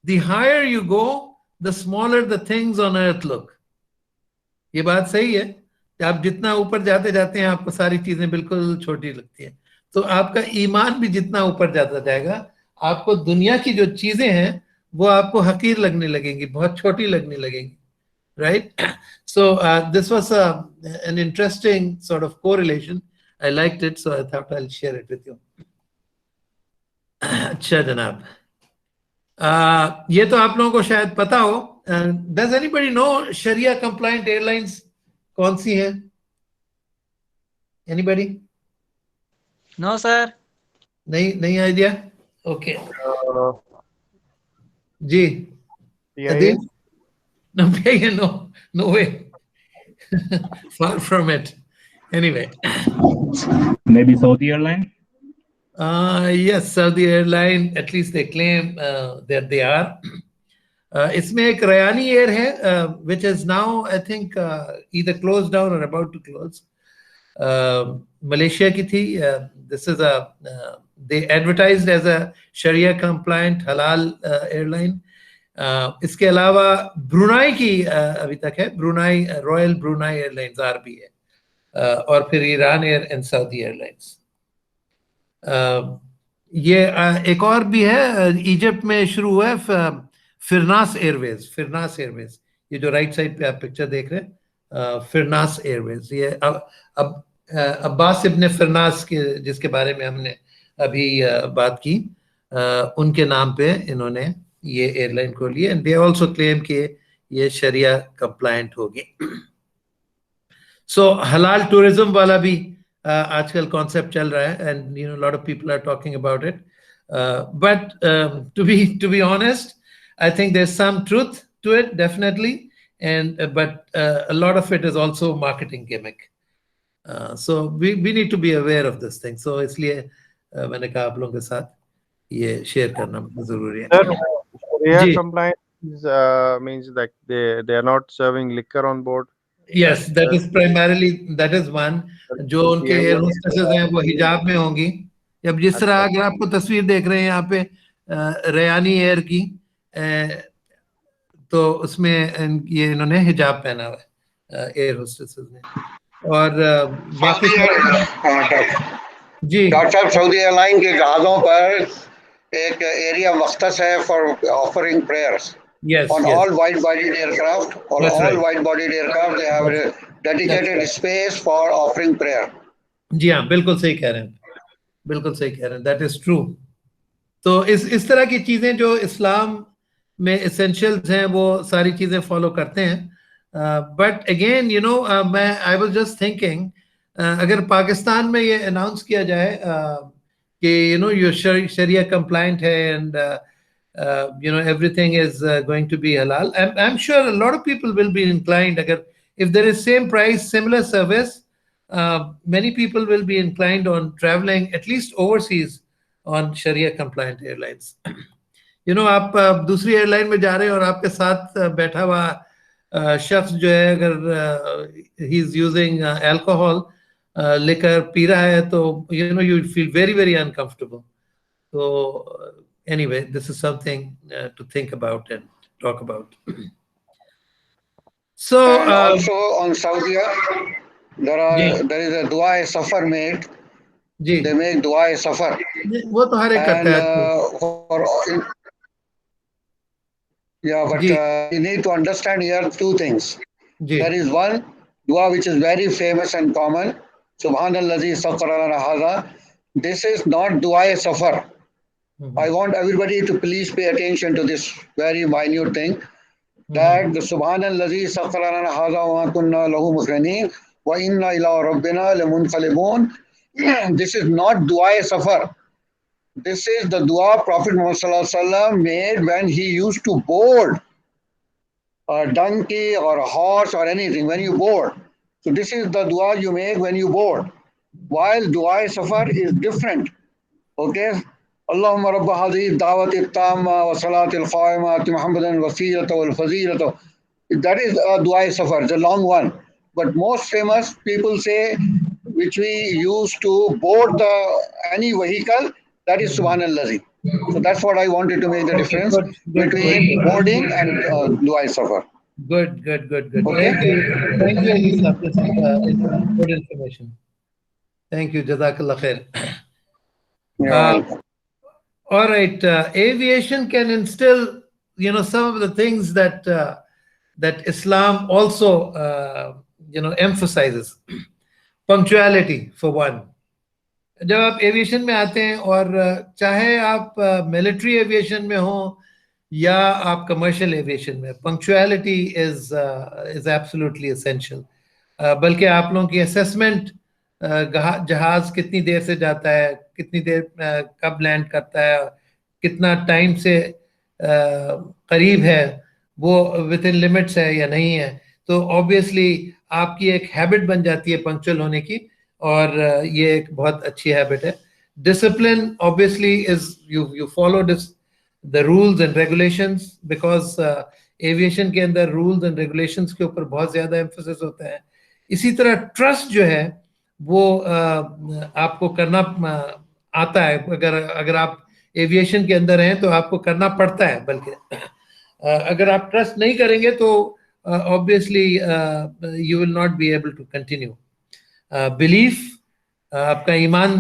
The higher you go, the smaller the things on earth look. ये बात सही है कि आप जितना ऊपर जाते जाते हैं आपको सारी चीजें बिल्कुल छोटी लगती हैं. तो आपका ईमान भी जितना ऊपर जाता जाएगा, आपको दुनिया की जो चीजें हैं वो आपको हकीर लगने लगेंगी, बहुत छोटी लगने लगेंगी. Right? So this was an interesting sort of correlation. I liked it, so I thought I'll share it with you. अच्छा जनाब, ये तो आप लोगों को शायद पता हो. Does anybody know Sharia compliant airlines कौन सी है? Anybody? No, sir. नहीं idea? Okay. Ji. PIA? No, no way. Far from it. Anyway. Maybe Saudi airline? Yes, Saudi airline, at least they claim that they are. इसमें एक Rayani air है, which is now, I think, either closed down or about to close. Malaysia की थी. This is they advertised as a Sharia compliant halal airline. इसके अलावा Brunei की अभी तक है, Brunei royal Brunei airlines RB है, और फिर Iran air and Saudi airlines. ये एक और भी है, इजिप्ट में शुरू हुआ है, फिरनास एयरवेज. ये जो राइट साइड पे आप पिक्चर देख रहे हैं, फिरनास एयरवेज. ये अब अब्बास इब्ने फिरनास के, जिसके बारे में हमने अभी बात की, उनके नाम पे इन्होंने ये एयरलाइन को लिए. एंड दे आल्सो क्लेम कि ये शरिया कंप्लायंट होगी. सो हलाल टूरिज्म वाला भी आजकल कॉन्सेप्ट चल रहा है, and lot of people are talking about it. But to be honest, I think there is some truth to it definitely, and but a lot of it is also marketing gimmick. So we need to be aware of this thing. So इसलिए मैंने कहा आप लोगों के साथ ये share करना बहुत जरूरी है. Sharia compliant means like they are not serving liquor on board. Yes, that is primarily, that is one. जो उनके एयर होस्टेसेस हैं वो हिजाब में होंगी. अब जिस तरह अगर आपको तस्वीर देख रहे हैं यहाँ पे रयानी एयर की, तो उसमें ये इन्होंने हिजाब पहना हुआ है एयर होस्टेसेस ने. और बाकी जी डॉक्टर साहब, सऊदी एयरलाइन के जहाजों पर एक एरिया मख्तस है for offering prayers. On all wide-bodied aircraft, wide-bodied aircraft, they have a dedicated space for offering prayer. जी हाँ, बिल्कुल सही कह रहे हैं, बिल्कुल सही कह रहे हैं. That is true. तो इस तरह की चीजें जो इस्लाम में एसेंशियल्स हैं, वो सारी चीजें फॉलो करते हैं. But again, I was just thinking, अगर पाकिस्तान में ये अनाउंस किया जाए कि you're Sharia compliant है and everything is going to be halal, I'm sure a lot of people will be inclined. If there is same price, similar service, many people will be inclined on traveling at least overseas on Sharia compliant airlines. आप दूसरी airline में जा रहे हैं और आपके साथ बैठा हुआ शख्स जो है, अगर he is using alcohol, liquor P रहा है, तो you feel very very uncomfortable. So anyway, this is something to think about and talk about. So also on Saudi, there is a dua safar made. They make dua safar. वो तो हर एक करता है. Yeah, but you need to understand here two things. There is one dua which is very famous and common. Subhanallazi sakhkhara lana hadha. This is not dua safar. I want everybody to please pay attention to this very minute thing. That the Subhanallazi sakhkhara lana hadha wa ma kunna lahu muqrinin wa inna ila rabbina lamunqalibun. This is not dua safar. This is the dua Prophet Muhammad made when he used to board a donkey or a horse or anything, when you board. So this is the dua you make when you board. While dua safar is different. Okay? Allahumma rabba hadhihi da'wati at-tamma wa salati al-qa'ima ati Muhammadan wasilata wal fazilata. That is a dua safar, the long one. But most famous people say, which we use to board any vehicle, that is Subhanallazi. So that's what I wanted to make the difference between boarding and dua safar. Good. Okay. Thank you, Elisa. This is good information. Thank you. Jazakallah khair. All right. Aviation can instill, some of the things that Islam also, emphasizes. Punctuality, for one. जब आप aviation में आते हैं, और चाहे आप military aviation में हो या आप कमर्शियल एविएशन में, पंक्चुअलिटी इज एब्सोल्युटली एसेंशियल. बल्कि आप लोगों की असेसमेंट, जहाज कितनी देर से जाता है, कितनी देर कब लैंड करता है, कितना टाइम से करीब है, वो विद इन लिमिट्स है या नहीं है, तो ऑब्वियसली आपकी एक हैबिट बन जाती है पंक्चुअल होने की, और ये एक बहुत अच्छी हैबिट है. Discipline obviously is you follow the rules and regulations, because aviation के अंदर रूल्स एंड रेगुलेशंस के ऊपर बहुत ज़्यादा एम्फोसिस होता है. इसी तरह ट्रस्ट जो है वो आपको करना आता है. अगर आप एविएशन के अंदर हैं तो आपको करना पड़ता है, बल्कि अगर आप ट्रस्ट नहीं करेंगे तो obviously you will not be able to continue. Belief, आपका ईमान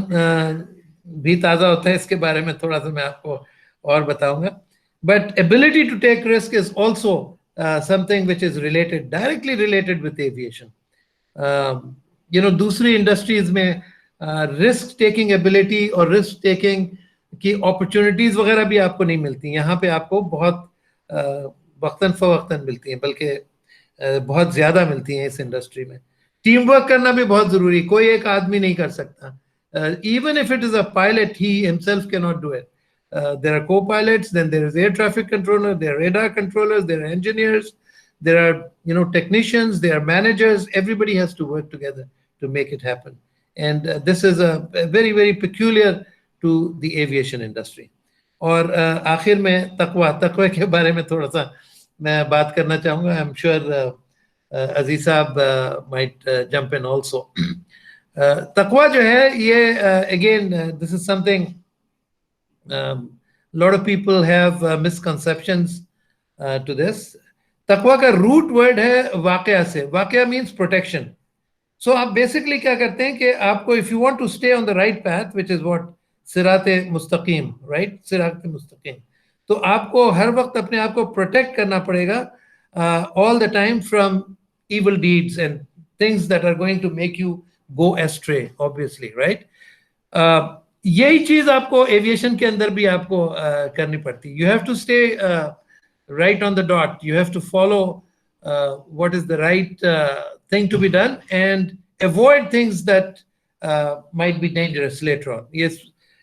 भी ताज़ा होता है. इसके बारे में थोड़ा सा मैं आपको और बताऊंगा. But ability to take risk is also something which is related, directly related with aviation. दूसरी इंडस्ट्रीज में रिस्क टेकिंग एबिलिटी और रिस्क टेकिंग की अपॉर्चुनिटीज वगैरह भी आपको नहीं मिलती. यहाँ पे आपको बहुत वक्तन फवक्तन मिलती हैं, बल्कि बहुत ज़्यादा मिलती हैं इस इंडस्ट्री में. टीम वर्क करना भी बहुत जरूरी. कोई एक आदमी नहीं कर सकता. Even if it is a pilot, he himself cannot do it. There are co-pilots, then there is air traffic controller, there are radar controllers, there are engineers, there are technicians, there are managers. Everybody has to work together to make it happen. And this is a very very peculiar to the aviation industry. और आखिर में तकवा के बारे में थोड़ा सा मैं बात करना चाहूँगा. I am sure Aziz Saab might jump in also. Taqwa जो है, ये again this is something a lot of people have misconceptions to this. Taqwa का root word है वाक़या से. वाक़या means protection. So आप basically क्या करते हैं कि आपको, if you want to stay on the right path, which is what सिराते Mustakim, right, सिराते मुस्तकीम, तो आपको हर वक्त अपने आप को प्रोटेक्ट करना पड़ेगा all the time from evil deeds and things that are going to make you go astray, obviously, right? यही चीज आपको एविएशन के अंदर भी आपको करनी पड़ती. You have to stay right on the dot. You have to follow what is the right thing to be done, and avoid things that might be dangerous later on. Yes,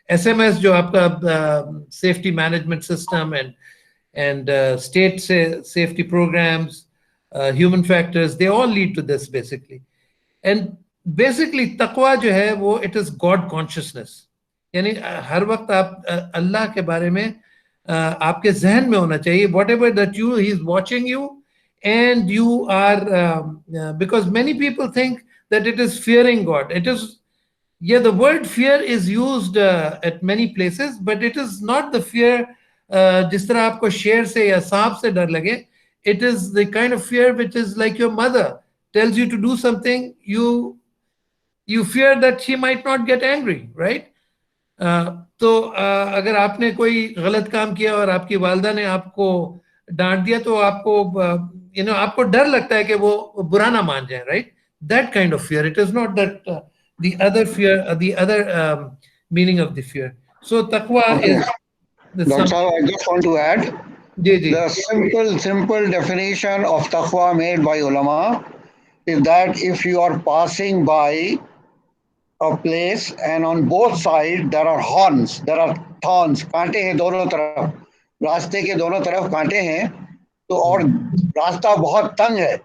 SMS जो आपका safety management system and state safety programs, human factors, they all lead to this basically. And basically taqwa जो है वो it is God consciousness. यानी हर वक्त आप अल्लाह के बारे में आपके जहन में होना चाहिए, whatever that he is watching you, and you are because many people think that it is fearing God. It is, yeah, the word fear is used at many places, but it is not the fear जिस तरह आपको शेर से या सांप से डर लगे. It is the kind of fear which is like your mother tells you to do something, you fear that she might not get angry, right? तो अगर आपने कोई गलत काम किया और आपकी वालदा ने आपको डांट दिया तो आपको आपको डर लगता है कि वो बुरा ना मान जाए, right? That kind of fear. It is not that the other fear, the other meaning of the fear. So taqwa is. That's how I just want to add. The simple definition of taqwa made by ulama is that if you are passing by a place and on both sides there are horns, there are thorns, कांटे हैं दोनों तरफ, रास्ते के दोनों तरफ कांटे हैं, तो और रास्ता बहुत तंग है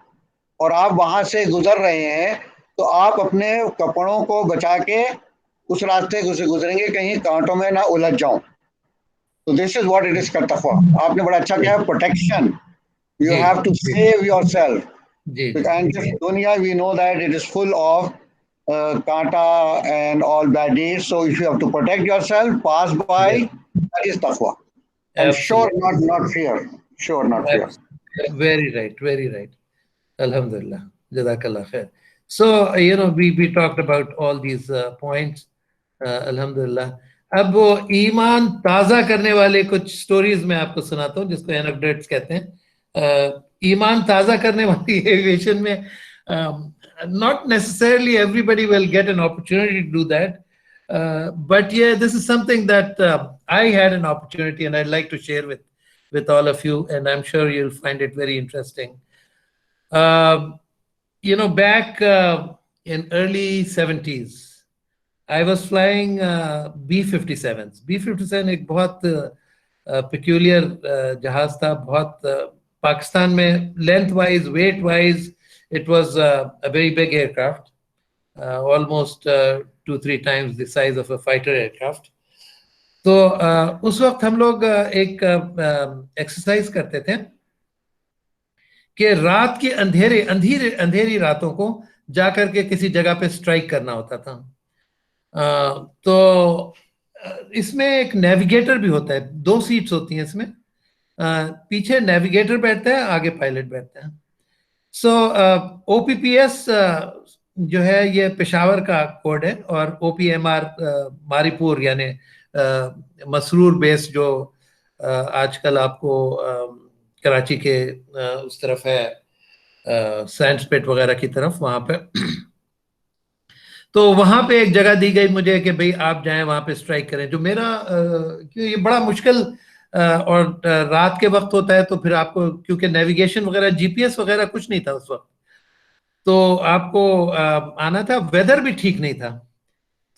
और आप वहां से गुजर रहे हैं, तो आप अपने कपड़ों को बचा के उस रास्ते से गुजरेंगे, कहीं कांटों में ना उलझ जाओ. So this is what it is taqwa. आपने बड़ा अच्छा किया, protection. You have to save yourself. And this dunya, we know that it is full of kanta and all bad deeds. So if you have to protect yourself, pass by, that is taqwa. And sure, not fear. Sure, not fear. Very right, very right. Alhamdulillah. Jazakallah khair. So, we talked about all these points. Alhamdulillah. अब वो ईमान ताज़ा करने वाले कुछ stories मैं आपको सुनाता हूँ जिसको एनेक्डोट्स कहते हैं. ईमान ताज़ा करने वाली एविएशन में not necessarily everybody will get an opportunity to do that, but yeah, this is something that I had an opportunity and I'd like to share with all of you, and I'm sure you'll find it very interesting. Back in early 70s, I was flying B-57s. B-57 एक बहुत peculiar जहाज था, बहुत पाकिस्तान में length-wise, weight-wise, it was a very big aircraft, almost 2-3 times the size of a fighter aircraft. तो उस वक्त हम लोग एक एक्सरसाइज करते थे कि रात के अंधेरी रातों को जाकर के किसी जगह पे स्ट्राइक करना होता था. तो इसमें एक नेविगेटर भी होता है, 2 सीट्स होती हैं इसमें, पीछे नेविगेटर बैठता है, आगे पायलट बैठता है. सो OPPS जो है ये पेशावर का कोड है, और OPMR मारीपुर यानी मसरूर बेस जो आजकल आपको कराची के उस तरफ है, सैंडस्पेट वगैरह की तरफ, वहां पे. तो वहां पे एक जगह दी गई मुझे कि भाई आप जाएं वहां पे स्ट्राइक करें. जो मेरा क्यों ये बड़ा मुश्किल और रात के वक्त होता है, तो फिर आपको क्योंकि नेविगेशन वगैरह GPS वगैरह कुछ नहीं था उस वक्त, तो आपको आना था. वेदर भी ठीक नहीं था,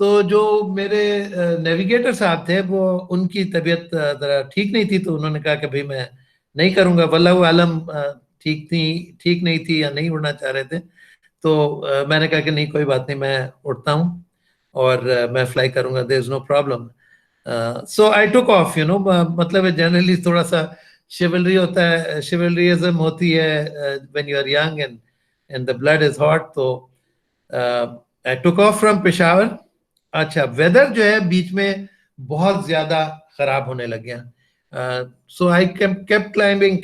तो जो मेरे नेविगेटर साहब थे वो उनकी तबीयत जरा ठीक नहीं थी, तो उन्होंने कहा कि भाई मैं नहीं करूंगा. वल्लाहु आलम ठीक नहीं थी या नहीं उड़ना चाह रहे थे. तो मैंने कहा कि नहीं कोई बात नहीं, मैं उठता हूँ और मैं फ्लाई करूंगा, there is no problem. So I took off, मतलब जनरली थोड़ा सा शिवलरी होता है, शिवलरीइज्म होती है when you are young and the blood is hot. तो I took off from Peshawar. अच्छा, वेदर जो है बीच में बहुत ज्यादा खराब होने लग गया. So I kept climbing.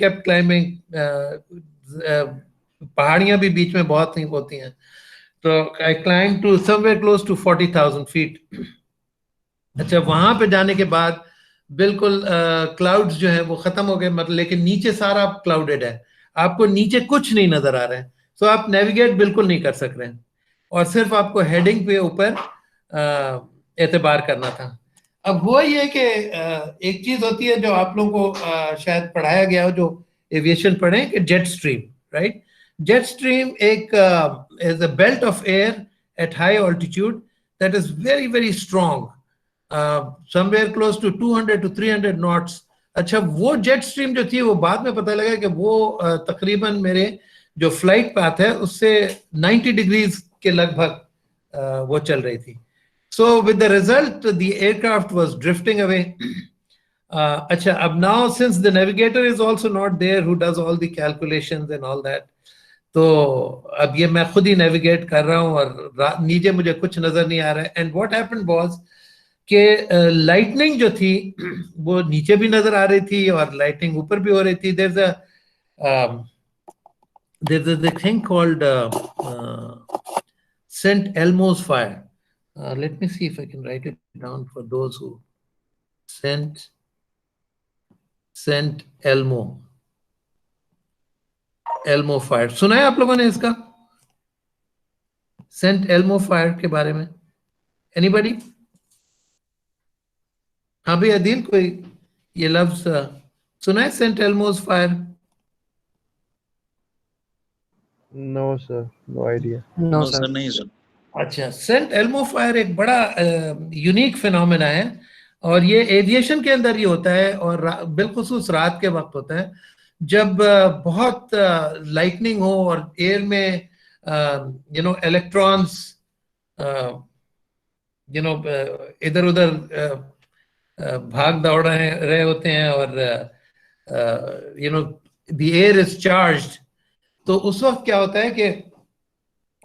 पहाड़ियां भी बीच में बहुत होती हैं. तो I climb to somewhere close to 40,000 feet. अच्छा, वहां पे जाने के बाद बिल्कुल क्लाउड्स जो है वो खत्म हो गए, मतलब, लेकिन नीचे सारा क्लाउडेड है, आपको नीचे कुछ नहीं नजर आ रहा है. सो आप नेविगेट बिल्कुल नहीं कर सक रहे हैं, और सिर्फ आपको हेडिंग पे ऊपर एतबार करना था. अब वो ये कि एक चीज होती है जो आप लोगों को शायद पढ़ाया गया हो, जो एविएशन पढ़े, कि jet stream, right? Jet stream एक is a belt of air at high altitude that is very, very strong, somewhere close to 200 to 300 knots. अच्छा, वो जेट स्ट्रीम जो थी वो बाद में पता लगा कि वो तकरीबन मेरे जो फ्लाइट पाथ है उससे 90 डिग्रीज के लगभग वो चल रही थी. So with the result, the aircraft was drifting away. अच्छा, अब now since the navigator is also not there who does all the calculations and all that, तो अब ये मैं खुद ही navigate कर रहा हूँ और नीचे मुझे कुछ नजर नहीं आ रहा है. And what happened was कि lightning जो थी वो नीचे भी नजर आ रही थी और lightning ऊपर भी हो रही थी. There's a thing called St. Elmo's fire. Let me see if I can write it down for those who St. Elmo fire. सुना है आप लोगों ने इसका St. Elmo fire के बारे में? Anybody? हाँ भाई अदील, कोई ये लफ्ज सुना है St. Elmo's fire? No, sir. No idea. No, sir. नहीं sir. अच्छा, सेंट एल्मो फायर एक बड़ा यूनिक फिनोमेना है और ये एविएशन के अंदर ही होता है और बिलखुसूस रात के वक्त होता है जब बहुत लाइटनिंग हो और एयर में इलेक्ट्रॉन्स इधर उधर भाग दौड़ रहे होते हैं और द एयर इज चार्ज्ड. तो उस वक्त क्या होता है कि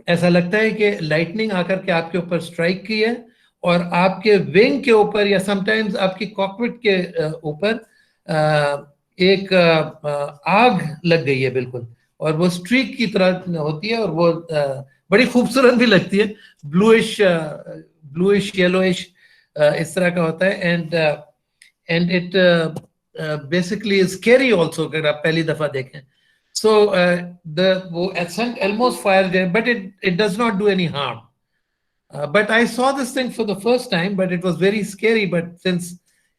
ऐसा लगता है कि लाइटनिंग आकर के आपके ऊपर स्ट्राइक की है और आपके विंग के ऊपर या समटाइम्स आपकी कॉकपिट के ऊपर एक आग लग गई है बिल्कुल, और वो स्ट्रीक की तरह होती है और वो बड़ी खूबसूरत भी लगती है, ब्लूइश येलोइश इस तरह का होता है. And it basically is scary also अगर आप पहली दफा देखें. So the St. Elmo's fire, but it does not do any harm. But I saw this thing for the first time, but it was very scary. But since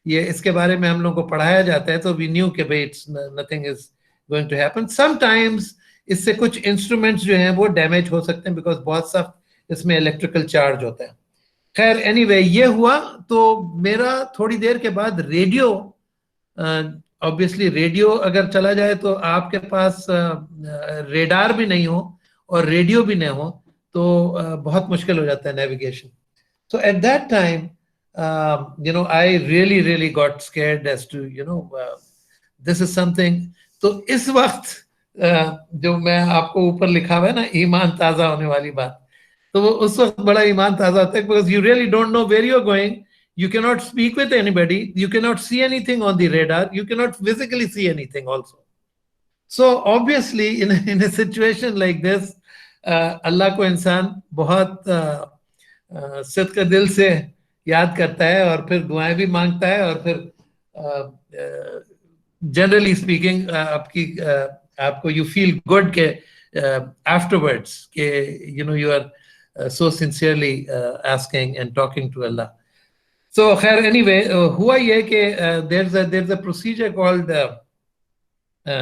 ये इसके बारे में हम लोगों को पढ़ाया जाता है, तो we knew कि भाई nothing is going to happen. Sometimes इससे कुछ instruments जो हैं वो damage हो सकते हैं because बहुत सा इसमें electrical charge होता है. खैर anyway ये हुआ तो मेरा थोड़ी देर के बाद रेडियो, ऑब्वियसली रेडियो अगर चला जाए तो आपके पास रेडार भी नहीं हो और रेडियो भी नहीं हो तो बहुत मुश्किल हो जाता है navigation. So at that time I really got scared as to this is something. तो इस वक्त जो मैं आपको ऊपर लिखा हुआ है ना, ईमान ताज़ा होने वाली बात, तो वो उस वक्त बड़ा ईमान ताज़ा होता है because you really don't know where you are going. You cannot speak with anybody. You cannot see anything on the radar. You cannot physically see anything also. So obviously, in a situation like this, Allah को इंसान बहुत सिद्क़ दिल से याद करता है और फिर दुआएं भी मांगता है और फिर generally speaking आपको you feel good के afterwards के you are so sincerely asking and talking to Allah. So खैर anyway हुआ ये कि there's a procedure called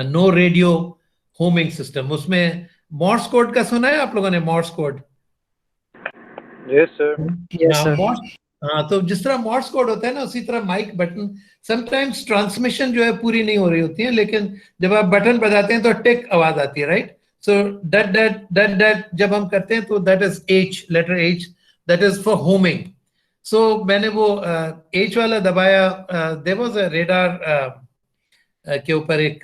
no radio homing system. उसमें Morse code का सुना है आप लोगों ने? Morse code? Yes, sir. Yes, sir. हाँ, तो जिस तरह Morse code होता है ना उसी तरह माइक बटन, sometimes ट्रांसमिशन जो है पूरी नहीं हो रही होती है, लेकिन जब आप बटन बजाते हैं तो टिक आवाज आती है, राइट? So that जब हम करते हैं तो that is H, letter H, that is for homing. So मैंने वो H वाला दबाया. There was a radar के ऊपर एक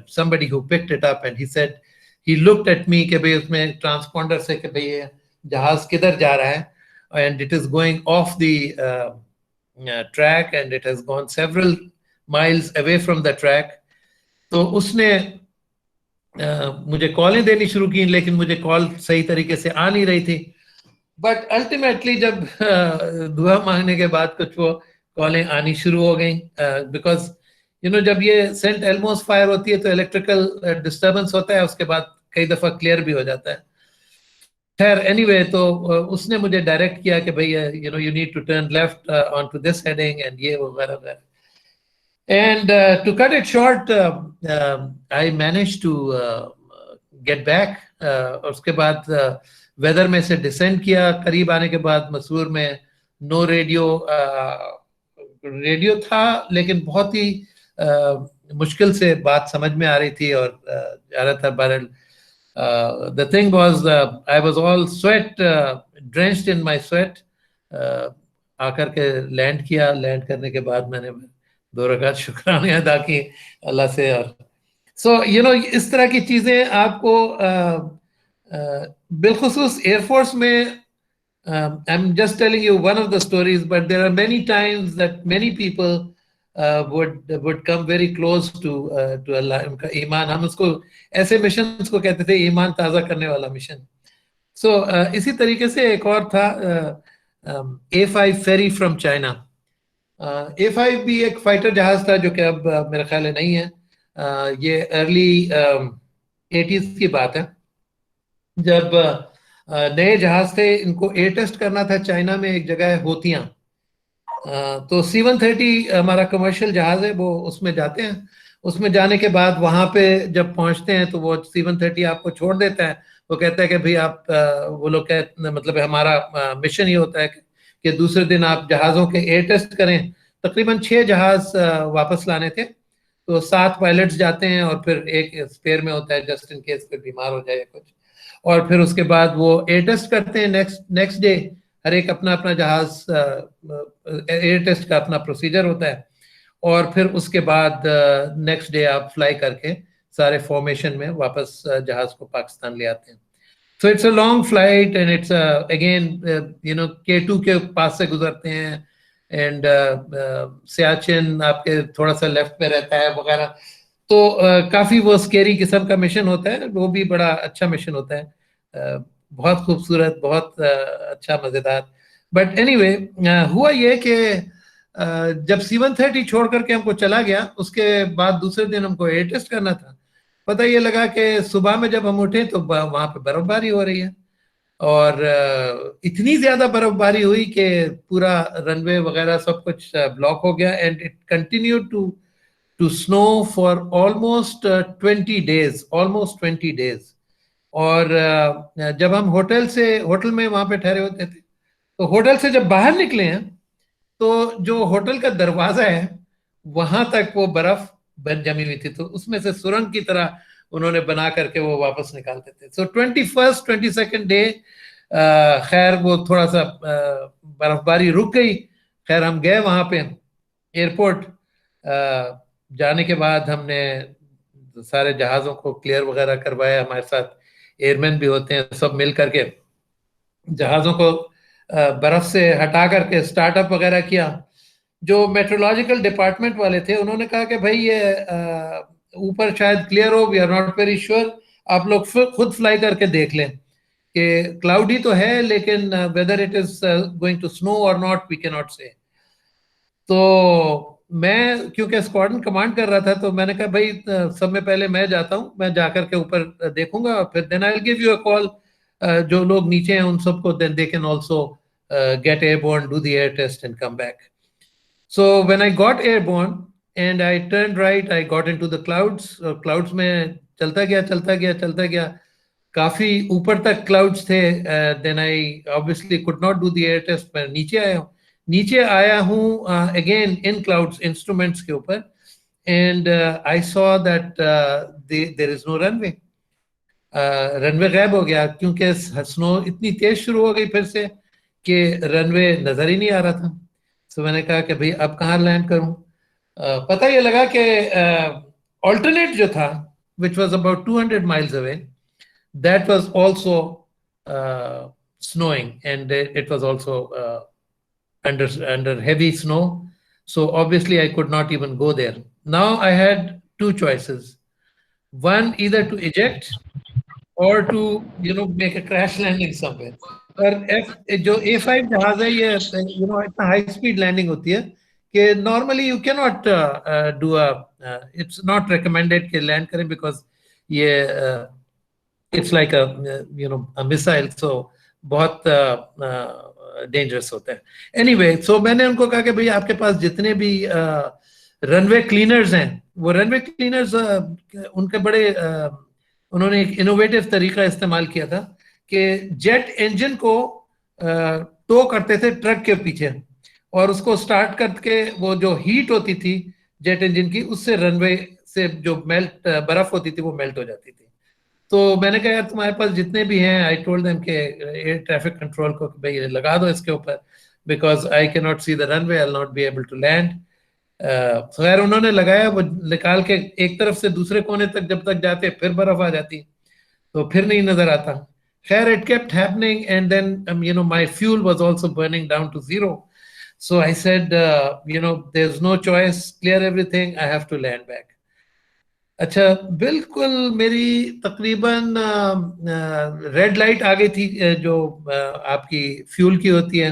somebody who picked it up and he said, he looked at me कि भाई उसमें ट्रांसपॉन्डर से कि भाई ये जहाज किधर जा रहा है, and it is going off the track and it has gone several miles away from the track. तो उसने मुझे कॉलें देनी शुरू की, लेकिन मुझे कॉल सही तरीके से आ नहीं रही थी. बट अल्टीमेटली जब दुआ मांगने के बाद कुछ वो कॉलें आनी शुरू हो गई, बिकॉज जब ये सेंट एल्मोस फायर होती है तो इलेक्ट्रिकल डिस्टर्बेंस होता है, उसके बाद कई दफा क्लियर भी हो जाता है. खैर एनीवे तो उसने मुझे डायरेक्ट किया कि भाई you need to turn left on to this heading and ये वगैरह. And to cut it short, I managed to get back. उसके बाद वेदर में से डिसेंड किया। करीब आने के बाद मसूर में नो रेडियो, रेडियो था लेकिन बहुत ही मुश्किल से बात समझ में आ रही थी और जा रहा था बहरहाल। The thing was I was all sweat, drenched in my sweat. आकर के लैंड किया। लैंड करने के बाद मैंने 2 रकात शुक्राने अदा की अल्लाह से। और सो यू नो इस तरह की चीज़ें आपको बिलखुसूस एयरफोर्स में, I'm just telling you one of the stories, but there are many times that many people would come very close to Allah. उनका ईमान, हम उसको ऐसे मिशन को कहते थे ईमान ताज़ा करने वाला मिशन। So इसी तरीके से एक और था A5 Pheri from China. A5 भी एक फाइटर जहाज था जो कि अब मेरा ख्याल है नहीं है। ये अर्ली 80s की बात है, जब नए जहाज थे। इनको एयर टेस्ट करना था चाइना में, एक जगह है होतियां। तो C-130 हमारा कमर्शियल जहाज है, वो उसमें जाते हैं। उसमें जाने के बाद वहां पे जब पहुंचते हैं तो वो C-130 आपको छोड़ देता है। वो कहता है कि भाई आप वो लोग मतलब हमारा मिशन ये होता है कि दूसरे दिन आप जहाज़ों के एयर टेस्ट करें। तकरीबन 6 जहाज वापस लाने थे, तो 7 पायलट्स जाते हैं और फिर एक स्पेयर में होता है जस्ट इन केस कोई बीमार हो जाए कुछ। और फिर उसके बाद वो एयर टेस्ट करते हैं नेक्स्ट डे। हर एक अपना अपना जहाज एयर टेस्ट का अपना प्रोसीजर होता है। और फिर उसके बाद नेक्स्ट डे आप फ्लाई करके सारे फॉर्मेशन में वापस जहाज को पाकिस्तान ले आते हैं। So it's a long flight and it's again you know K2 के पास से गुजरते हैं एंड सियाचिन आपके थोड़ा सा लेफ्ट में रहता है वगैरह। तो काफ़ी वो स्केरी किस्म का मिशन होता है, वो भी बड़ा अच्छा मिशन होता है। बहुत खूबसूरत, बहुत अच्छा, मज़ेदार। बट एनीवे हुआ ये कि जब C-130 छोड़ करके हमको चला गया, उसके बाद दूसरे दिन हमको एयर टेस्ट करना था। पता ये लगा कि सुबह में जब हम उठे तो वहाँ पे बर्फबारी हो रही है और इतनी ज़्यादा बर्फबारी हुई कि पूरा रनवे वगैरह सब कुछ ब्लॉक हो गया and it continue to snow for almost 20 days, almost 20 days. और जब हम होटल में वहां पे ठहरे होते थे, तो होटल से जब बाहर निकले हैं तो जो होटल का दरवाजा है वहां तक वो बर्फ बन जमी हुई थी, तो उसमें से सुरंग की तरह उन्होंने बना करके वो वापस निकालते थे। सो 21st 22nd डे खैर वो थोड़ा सा बर्फबारी रुक गई। खैर हम गए वहां पे एयरपोर्ट। जाने के बाद हमने सारे जहाज़ों को क्लियर वगैरह करवाया। हमारे साथ एयरमैन भी होते हैं, सब मिल करके जहाज़ों को बर्फ से हटा करके स्टार्टअप वगैरह किया। जो मेट्रोलॉजिकल डिपार्टमेंट वाले थे उन्होंने कहा कि भाई ये ऊपर शायद क्लियर हो, we are not very sure, आप लोग खुद फ्लाई करके देख लें कि क्लाउडी तो है लेकिन weather it is going to snow और not we can not say. तो मैं क्योंकि स्क्वाड्रन कमांड कर रहा था तो मैंने कहा भाई सब में पहले मैं जाता हूँ, मैं जाकर के ऊपर देखूंगा और फिर then I will give you a call. जो लोग नीचे हैं उन सबको then they can also get airborne, do the air test and come back. So when I got airborne and I turn right, I got into the clouds. Clouds में चलता गया, काफी ऊपर तक क्लाउड्स थे। Then I obviously could not do the air test. मैं नीचे आया हूँ अगेन इन क्लाउड्स इंस्ट्रूमेंट्स के ऊपर and I saw that there is no runway. Runway गायब हो गया क्योंकि स्नो इतनी तेज शुरू हो गई फिर से कि रनवे नजर ही नहीं आ रहा था। तो मैंने कहा कि भाई अब कहाँ लैंड करूं। पता ये लगा कि ऑल्टरनेट जो था which was about 200 miles away, that was also snowing and it was also under heavy snow. So obviously I could not even go there. Now I had 2 choices. One, either to eject or to make a crash landing somewhere. पर जो A5 जहाज है ये इतना high speed landing होती है कि normally you can not do it's not recommended कि लैंड करें बिकॉज ये इट्स लाइक अ मिसाइल, सो बहुत डेंजरस होता है। एनीवे, सो मैंने उनको कहा कि भाई आपके पास जितने भी रनवे क्लीनर्स हैं, वो रनवे क्लीनर्स उनके बड़े उन्होंने एक इनोवेटिव तरीका इस्तेमाल किया था कि जेट इंजन को टो करते थे ट्रक के पीछे, और उसको स्टार्ट करके वो जो हीट होती थी जेट इंजन की, उससे रनवे से जो बर्फ होती थी वो मेल्ट हो जाती थी। तो मैंने कहा यार तुम्हारे पास जितने भी हैं, आई टोल्ड देम के एयर ट्रैफिक कंट्रोल को कि भाई लगा दो इसके ऊपर, because I can not see the runway, I will not be able to land. खैर उन्होंने लगाया, वो निकाल के एक तरफ से दूसरे कोने तक जब तक जाते फिर बर्फ आ जाती, तो फिर नहीं नजर आता। खैर it kept happening, and then you know my fuel was also burning down to zero, so I said you know there is no choice, clear everything, I have to land back. अच्छा, बिल्कुल मेरी तकरीबन red light आ गई थी, जो आपकी fuel की होती है,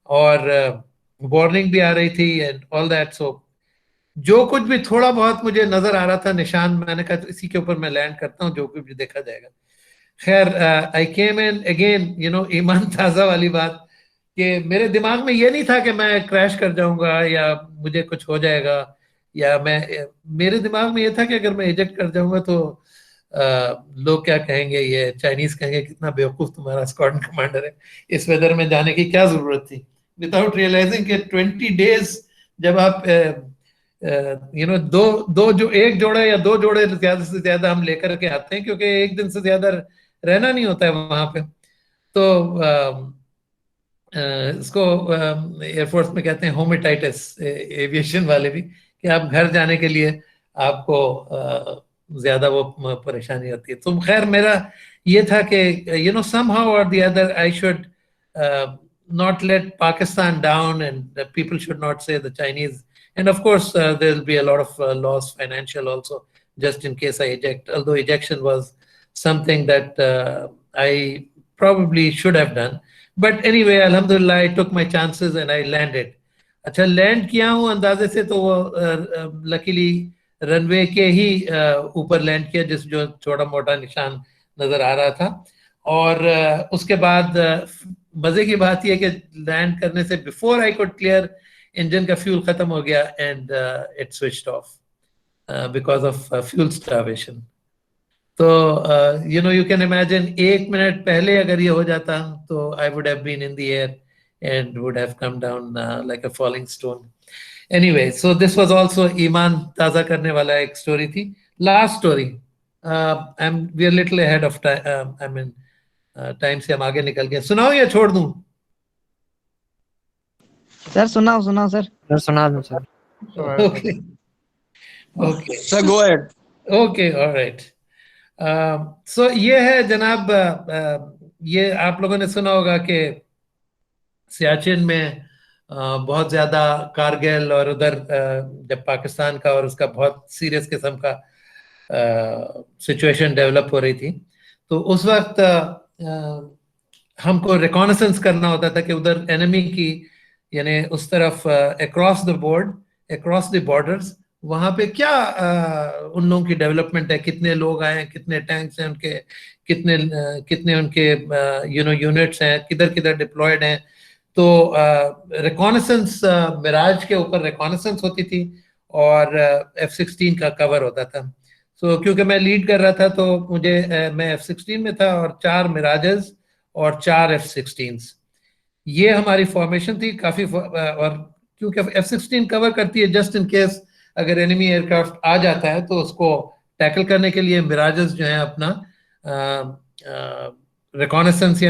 और वार्निंग भी आ रही थी एंड ऑल दैट। सो जो कुछ भी थोड़ा बहुत मुझे नजर आ रहा था निशान, मैंने कहा तो इसी के ऊपर मैं लैंड करता हूँ, जो कुछ भी देखा जाएगा। खैर आई केम इन अगेन, यू नो ईमान ताज़ा वाली बात, कि मेरे दिमाग में ये नहीं था कि मैं क्रैश कर जाऊंगा या मुझे कुछ हो जाएगा, या मेरे दिमाग में ये था कि अगर मैं इजेक्ट कर जाऊंगा तो लोग क्या कहेंगे, ये चाइनीज कहेंगे कितना बेवकूफ तुम्हारा स्क्वाड्रन कमांडर है, इस वेदर में जाने की क्या जरूरत थी, विदाउट रियलाइजिंग कि 20 डेज जब आप यू नो दो दो जो एक जोड़ा या दो जोड़े ज्यादा से ज्यादा हम लेकर के आते हैं, क्योंकि एक दिन से ज्यादा रहना नहीं होता है वहां पे। तो इसको एयरफोर्स में कहते हैं होमिटाइटिस, एविएशन वाले भी, कि आप घर जाने के लिए आपको ज्यादा वो परेशानी होती है। तो खैर मेरा ये था कि यू नो समहाउ और the other I should not let Pakistan down, and people should not say the Chinese. And of course, there will be a lot of loss, financial also, just in case I eject. Although ejection was something that I probably should have done. But anyway, Alhamdulillah, I took my chances and I landed. अच्छा, land किया हूँ अंदाजे से, तो वो luckily runway के ही ऊपर land किया, जिस जो छोटा मोटा निशान नजर आ रहा था। और उसके बाद मजे की बात यह कि लैंड करने से before I could clear, engine का फ्यूल खत्म हो गया and it switched off because of fuel starvation. तो you know you can imagine, 1 minute पहले अगर ये हो जाता तो I would have been in the air and would have come down like a falling stone. Anyway, so this was also ईमान ताजा करने वाला एक स्टोरी थी। Last story, we are little ahead of time, I mean time से हम आगे निकल गए। सुनाओ या छोड़ दूं? सर सुनाओ सुनाओ सर। सर सुना दो sir. Okay okay sir go ahead. Okay, alright. So ये है जनाब, ये आप लोगों ने सुना होगा कि सियाचिन में बहुत ज्यादा कारगिल और उधर जब पाकिस्तान का और उसका बहुत सीरियस किस्म का सिचुएशन डेवलप हो रही थी, तो उस वक्त हमको रिकॉनेसेंस करना होता था कि उधर एनिमी की, यानी उस तरफ across the board, across the borders, वहां पे क्या उन लोगों की डेवलपमेंट है, कितने लोग आए हैं, कितने टैंक्स हैं उनके, कितने उनके यू नो यूनिट्स हैं, किधर किधर डिप्लॉयड हैं। तो रिकॉनेसेंस, मिराज के ऊपर रिकॉनेसेंस होती थी और F-16 का कवर होता था। सो क्योंकि मैं लीड कर रहा था तो मुझे मैं F-16 में था और 4 मिराजेस और 4 F-16s, ये हमारी फॉर्मेशन थी काफी। और क्योंकि F-16 कवर करती है जस्ट इन केस अगर एनिमी एयरक्राफ्ट आ जाता है तो उसको टैकल करने के लिए मिराजेस जो है अपना रिकॉनेसेंस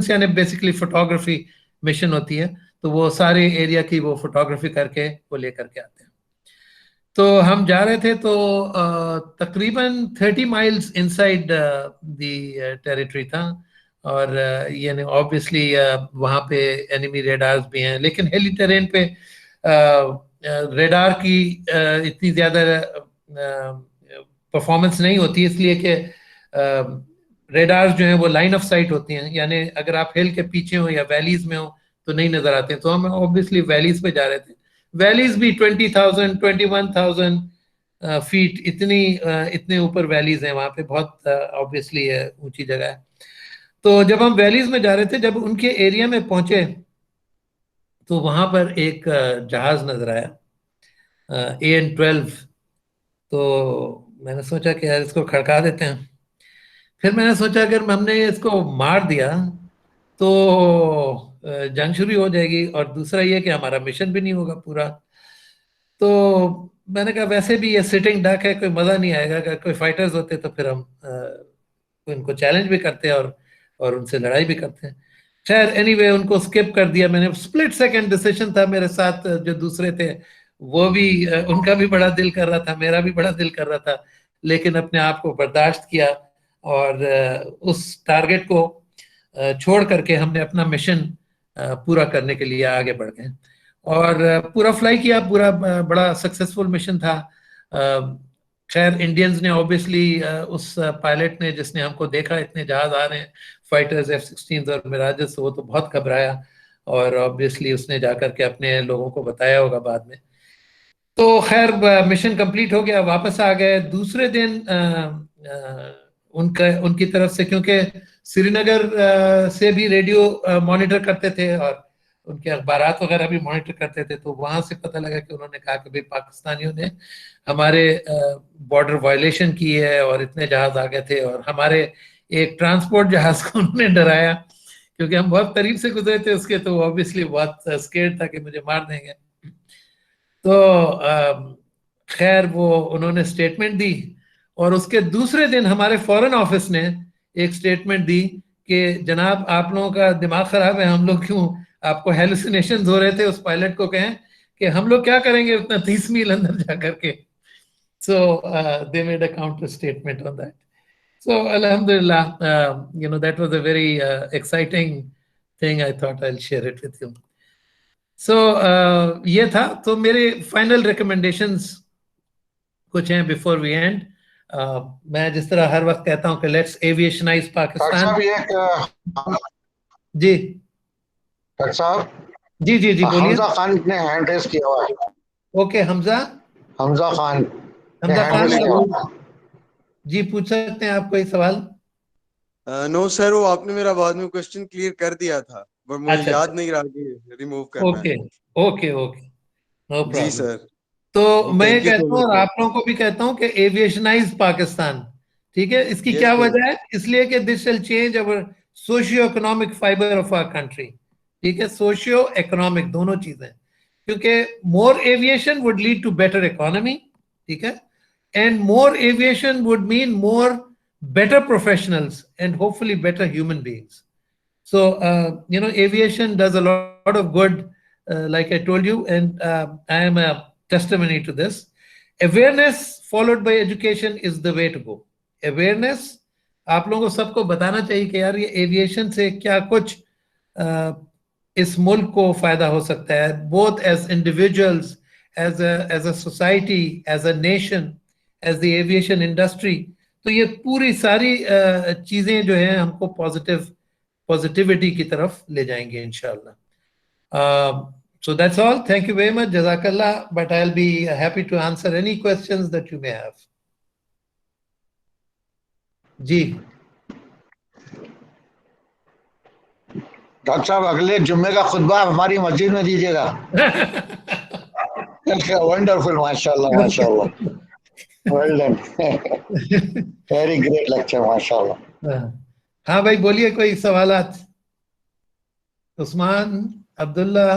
यानी बेसिकली फोटोग्राफी मिशन होती है, तो वो सारे एरिया की वो फोटोग्राफी करके वो लेकर के आते हैं। तो हम जा रहे थे, तो तकरीबन 30 माइल्स इनसाइड द टेरिटरी था, और यानी ऑब्वियसली वहाँ पे एनिमी रेडार्स भी हैं, लेकिन हेली टेरेन पे रेडार की इतनी ज़्यादा परफॉर्मेंस नहीं होती, इसलिए कि रेडार्स जो हैं वो लाइन ऑफ साइट होती हैं, यानी अगर आप हिल के पीछे हो या वैलीज में हो तो नहीं नजर आते हैं। तो हम ऑब्वियसली वैलीज पे जा रहे थे, वैलीज भी 20,000 21,000 फीट, इतने ऊपर वैलीज हैं वहाँ पे, बहुत ऑब्वियसली ऊंची जगह है। तो जब हम वैलीज में जा रहे थे, जब उनके एरिया में पहुंचे तो वहां पर एक जहाज नजर आया, AN-12। तो मैंने सोचा कि यार इसको खड़का देते हैं। फिर मैंने सोचा अगर हमने इसको मार दिया तो जंग शुरू हो जाएगी, और दूसरा ये कि हमारा मिशन भी नहीं होगा पूरा। तो मैंने कहा वैसे भी ये सिटिंग डक है, कोई मजा नहीं आएगा। अगर कोई फाइटर्स होते तो फिर हम उनको चैलेंज भी करते हैं और उनसे लड़ाई भी करते हैं। खैर एनीवे उनको स्किप कर दिया मैंने। स्प्लिट सेकंड डिसीजन था। मेरे साथ जो दूसरे थे वो भी उनका भी बड़ा दिल कर रहा था, मेरा भी बड़ा दिल कर रहा था, लेकिन अपने आप को बर्दाश्त किया और उस टारगेट को छोड़ करके हमने अपना मिशन पूरा करने के लिए आगे बढ़ गए और पूरा फ्लाई किया। पूरा बड़ा सक्सेसफुल मिशन था। खैर इंडियंस ने ऑब्वियसली उस पायलट ने जिसने हमको देखा इतने जहाज आ रहे हैं, फाइटर्स F-16 और मिराजेस, वो तो बहुत घबराया और ऑब्वियसली उसने जाकर के अपने लोगों को बताया होगा बाद में। तो खैर मिशन कंप्लीट हो गया, वापस आ गए। दूसरे दिन उनकी तरफ से, क्योंकि श्रीनगर से भी रेडियो मॉनिटर करते थे और उनके अखबारात वगैरह भी मॉनिटर करते थे, तो वहां से पता लगा कि उन्होंने कहा कि भाई पाकिस्तानियों ने हमारे बॉर्डर वायलेशन की है और इतने जहाज आ गए थे, और हमारे एक ट्रांसपोर्ट जहाज को उन्होंने डराया क्योंकि हम बहुत करीब से गुजरे थे उसके, तो ऑब्वियसली बहुत स्केर्ड था कि मुझे मार देंगे। तो खैर वो उन्होंने स्टेटमेंट दी और उसके दूसरे दिन हमारे फॉरेन ऑफिस ने एक स्टेटमेंट दी कि जनाब आप लोगों का दिमाग खराब है, हम लोग क्यों, आपको हेलुसिनेशंस हो रहे थे, उस पायलट को कहें कि हम लोग क्या करेंगे उतना 30 मील अंदर जा करके। So they made a counter statement on that. So alhamdulillah, that was a very exciting thing. I thought I'll share it with you. So ये था। तो मेरे फाइनल रिकमेंडेशंस कुछ हैं बिफोर वी एंड। मैं जिस तरह हर वक्त कहता हूँ कि लेट्स एविएशनाइज पाकिस्तान। जी डॉक्टर साहब, जी जी जी बोलिए। हमजा खान ने हैंड रेस किया हुआ है। ओके हमजा खान ने हमजा हैंड खान रेस किया हुआ है। जी पूछ सकते हैं आप कोई सवाल। नो सर, वो आपने मेरा बाद में क्वेश्चन क्लियर कर दिया था, पर मुझे अच्छा याद नहीं रहा कि रिमूव करना ओके है। ओके ओके नो जी प्रॉब्लम। सर, तो मैं ये थैंक यू सो कहता हूँ मच और सर। आप लोगों को भी कहता हूँ कि एविएशनाइज पाकिस्तान, ठीक है। इसकी यस क्या सर। वजह है? इसलिए कि this will change our socio economic fibre of our country, ठीक है, सोशियो इकोनॉमिक दोनों चीजें, क्योंकि more aviation would lead to better economy, ठीक है, and more aviation would mean more better professionals and hopefully better human beings. So, aviation does a lot of good, like I told you, and I am a testimony to this. Awareness followed by education is the way to go. Awareness, आप लोगों को सबको बताना चाहिए कि यार ये aviation से क्या कुछ इस मुल्क को फायदा हो सकता है, both as individuals, as a society, as a nation, as the aviation industry. तो ये पूरी सारी चीजें जो हैं हमको पॉजिटिविटी की तरफ ले जाएंगे इंशाल्लाह। So that's all. Thank you very much. Jazakallah. But I'll be happy to answer any questions that you may have. जी डॉक्टर साहब, अगले जुम्मे का खुतबा हमारी मस्जिद में दीजिएगा। वंडरफुल, माशाल्लाह माशाल्लाह, well done, very great lecture, माशाल्लाह। हाँ भाई बोलिए, कोई सवालात? उस्मान, अब्दुल्ला,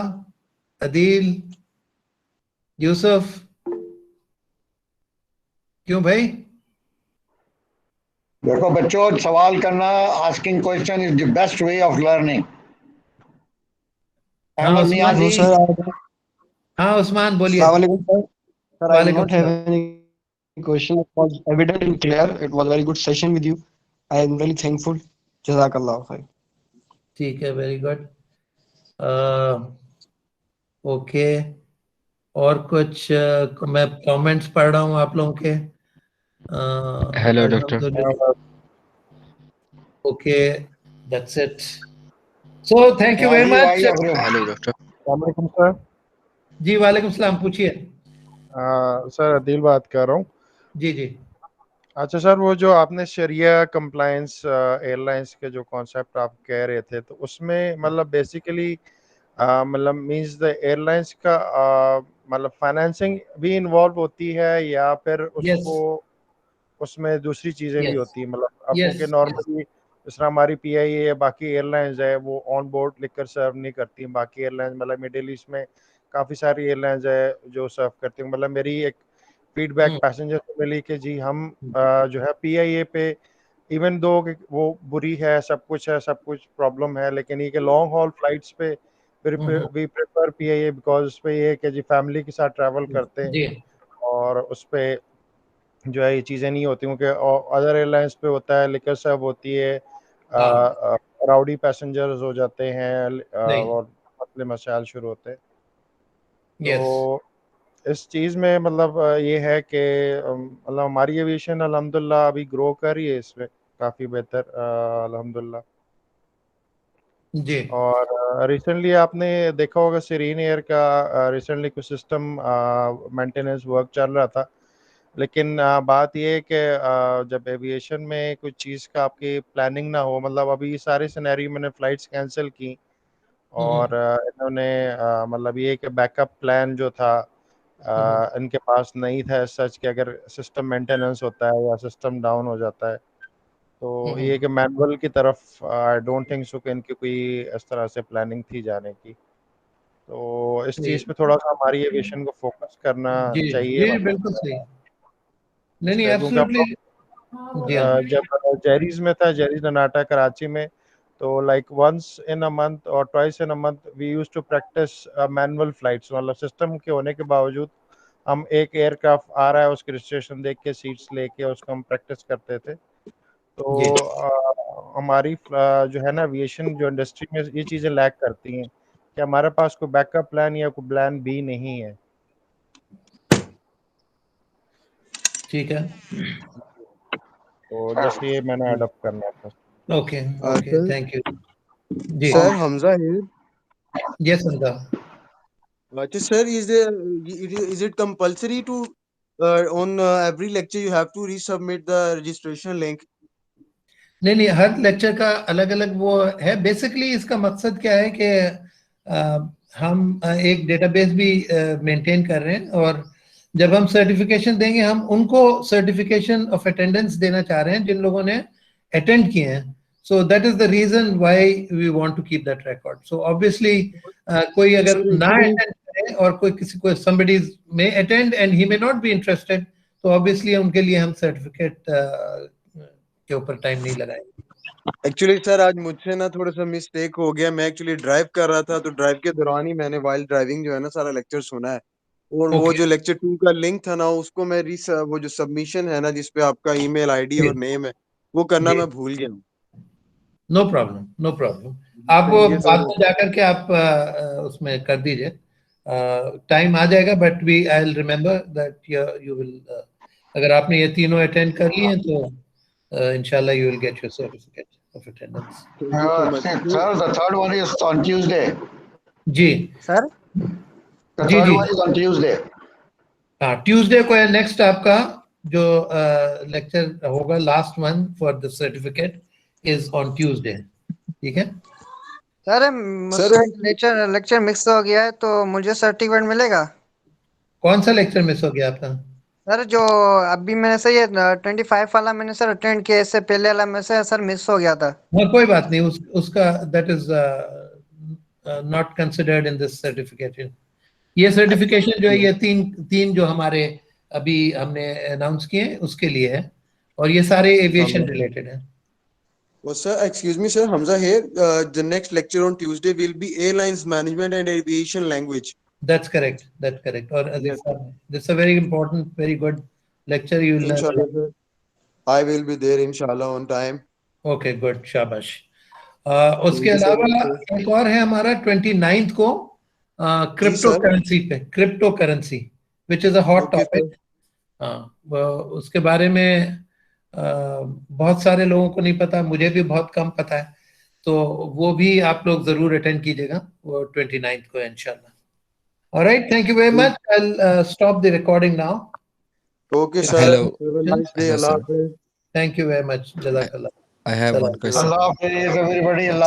अदील, यूसुफ, क्यों भाई? देखो बच्चों, सवाल करना, asking question is the best way of learning. Ahmed Niazi. हाँ उस्मान बोलिए। Assalamu alaikum, sir. Sir, I do वालेकुम not have सलाम। any question. It was evident and clear. It was a very good session with you. I am really thankful. Jazakallah khair. ठीक है, very good. Okay, और कुछ मैं comments पढ़ रहा हूँ आप लोगों के। Hello doctor. Okay, that's it. So thank you very much. Hello doctor. वालेकुम सर। जी वालेकुम सलाम, पूछिए। सर अदील बात कर रहा हूँ। जी जी। अच्छा सर, वो जो आपने शरिया कंप्लायंस एयरलाइंस के जो कॉन्सेप्ट आप कह रहे थे, तो उसमें मतलब बेसिकली मतलब मींस द एयरलाइंस का मतलब फाइनेंसिंग भी इन्वॉल्व होती है या फिर उसको उसमें दूसरी चीज़ें भी Yes. होती हैं, मतलब अब Yes, क्योंकि नॉर्मली जिस तरह हमारी PIA या बाकी एयरलाइंस है वो ऑन बोर्ड लिकर सर्व नहीं करती हैं। बाकी एयरलाइंस मतलब मिडिल ईस्ट में काफ़ी सारी एयरलाइंस है जो सर्व करती हैं। मतलब मेरी एक फीडबैक पैसेंजर से मिली कि जी हम जो है PIA पे इवन दो वो बुरी है, सब कुछ प्रॉब्लम है, लेकिन ये कि लॉन्ग हॉल फ्लाइट्स पे वी प्रेफर PIA बिकॉज उस पे ये है कि जी फैमिली के साथ ट्रैवल करते हैं जी, और उस पे जो है ये चीज़ें नहीं होती क्योंकि अदर एयरलाइंस पे होता है लिकर सर्व होती है, राउडी पैसेंजर्स हो जाते हैं और मसले मसाइल शुरू होते हैं। तो इस चीज़ में मतलब ये है कि मतलब हमारी एविएशन अल्हम्दुलिल्लाह अभी ग्रो कर रही है इसमें काफ़ी बेहतर अल्हम्दुलिल्लाह। जी, और रिसेंटली आपने देखा होगा सिरीन एयर का रिसेंटली कुछ सिस्टम मेंटेनेंस वर्क चल रहा था, लेकिन बात ये है कि जब एविएशन में कुछ चीज़ का आपकी प्लानिंग ना हो, मतलब अभी सारे सिनेरियो मैंने फ़्लाइट्स कैंसिल की और इन्होंने मतलब ये कि बैकअप प्लान जो था इनके पास नहीं था सच कि अगर सिस्टम मेंटेनेंस होता है या सिस्टम डाउन हो जाता है तो ये कि मैनुअल की तरफ आई डोंट थिंक सो कि इनकी कोई इस तरह से प्लानिंग थी जाने की। तो इस चीज़ पे थोड़ा सा हमारी एविएशन को फोकस करना जी, चाहिए, जी, मतलब बिल्कुल सही। नहीं, इस नहीं, पे क्योंकि हम एब्सोल्युटली। जी, हाँ, जब जेरीज में था, जेरीज ननाटा कराची में, तो like once in a month और twice in a month we used to practice manual flights, मतलब सिस्टम के होने के बावजूद हम एक एयरक्राफ्ट आ रहा है उसकी रजिस्ट्रेशन देख के सीट्स लेके उसको हम प्रैक्टिस करते थे। जी, तो हमारी जो है ना एविएशन जो इंडस्ट्री में ये चीज़ें लैक करती हैं कि हमारे पास कोई बैकअप प्लान या कोई प्लान बी नहीं है। ठीक है। तो जस्ट ये मैंने अडॉप्ट करना था। Okay, okay, sir thank you. जी, सर हमजा here. यस उनका। अच्छा sir, is it compulsory to on every lecture you have to resubmit the registration link? नहीं, नहीं, हर लेक्चर का अलग अलग वो है। बेसिकली इसका मकसद क्या है कि हम एक डेटाबेस भी मेंटेन कर रहे हैं और जब हम सर्टिफिकेशन देंगे हम उनको सर्टिफिकेशन ऑफ अटेंडेंस देना चाह रहे हैं जिन लोगों ने अटेंड किए हैं। So that is the reason why we want to keep that record. So obviously कोई अगर ना अटेंड करे और कोई किसी को somebody may attend and he may not be interested, तो ऑब्वियसली उनके लिए हम सर्टिफिकेट के ऊपर टाइम नहीं लगाएंगे। एक्चुअली सर आज मुझसे ना थोड़ा सा मिस्टेक हो गया, मैं एक्चुअली ड्राइव कर रहा था तो ड्राइव के दौरान ही मैंने वाइल ड्राइविंग जो है ना सारा लेक्चर सुना है और वो जो लेक्चर 2 का लिंक था ना उसको मैं वो जो सबमिशन है ना जिसपे आपका ईमेल आईडी और नेम है वो करना मैं भूल गया हूँ। No problem, no problem. आप वो बाद में जाकर के आप उसमें कर दीजिए, टाइम आ जाएगा। But we I will remember that you will, अगर आपने ये तीनों अटेंड कर लिए हैं तो इंशाल्लाह you will get your certificate of attendance. Sir, the third one is on Tuesday. जी सर The जी third जी, one is on Tuesday. हाँ, ट्यूसडे को है नेक्स्ट आपका जो लेक्चर होगा। Last one for the certificate is on Tuesday. ठीक है सर, मुझसे लेक्चर मिक्स हो गया है तो मुझे सर्टिफिकेट मिलेगा? कौन सा लेक्चर मिस हो गया आपका? सर जो अभी मैंने सर ये 25 वाला मैंने सर अटेंड किया, इससे पहले वाला में से सर मिस हो गया था। हाँ, कोई बात नहीं, उसका that is not considered in this certification. ये सर्टिफिकेशन जो है ये तीन जो हमारे अभी हमने अनाउंस किए हैं उसके लिए है और ये सारे एविएशन रिलेटेड है। Well, sir, excuse me, sir. Hamza here. The next lecture on Tuesday will be Airlines Management and Aviation Language. That's correct. That's correct. Or this is a very important, very good lecture. You will Inshallah, sir. I will be there, inshallah, on time. Okay, good. शाबाश। उसके अलावा एक और है हमारा 29th को crypto currency पे, crypto currency which is a hot topic. उसके बारे में बहुत सारे लोगों को नहीं पता, मुझे भी बहुत कम पता है, तो वो भी आप लोग जरूर अटेंड कीजिएगा, वो 29th को इंशाल्लाह। Alright, thank you very much. I'll stop the recording now. Okay, sir. Hello. Have a nice day. Hello, Allah sir. Hafiz. Thank you very much. Jazakallah. I have one question. Allah Hafiz, everybody. Allah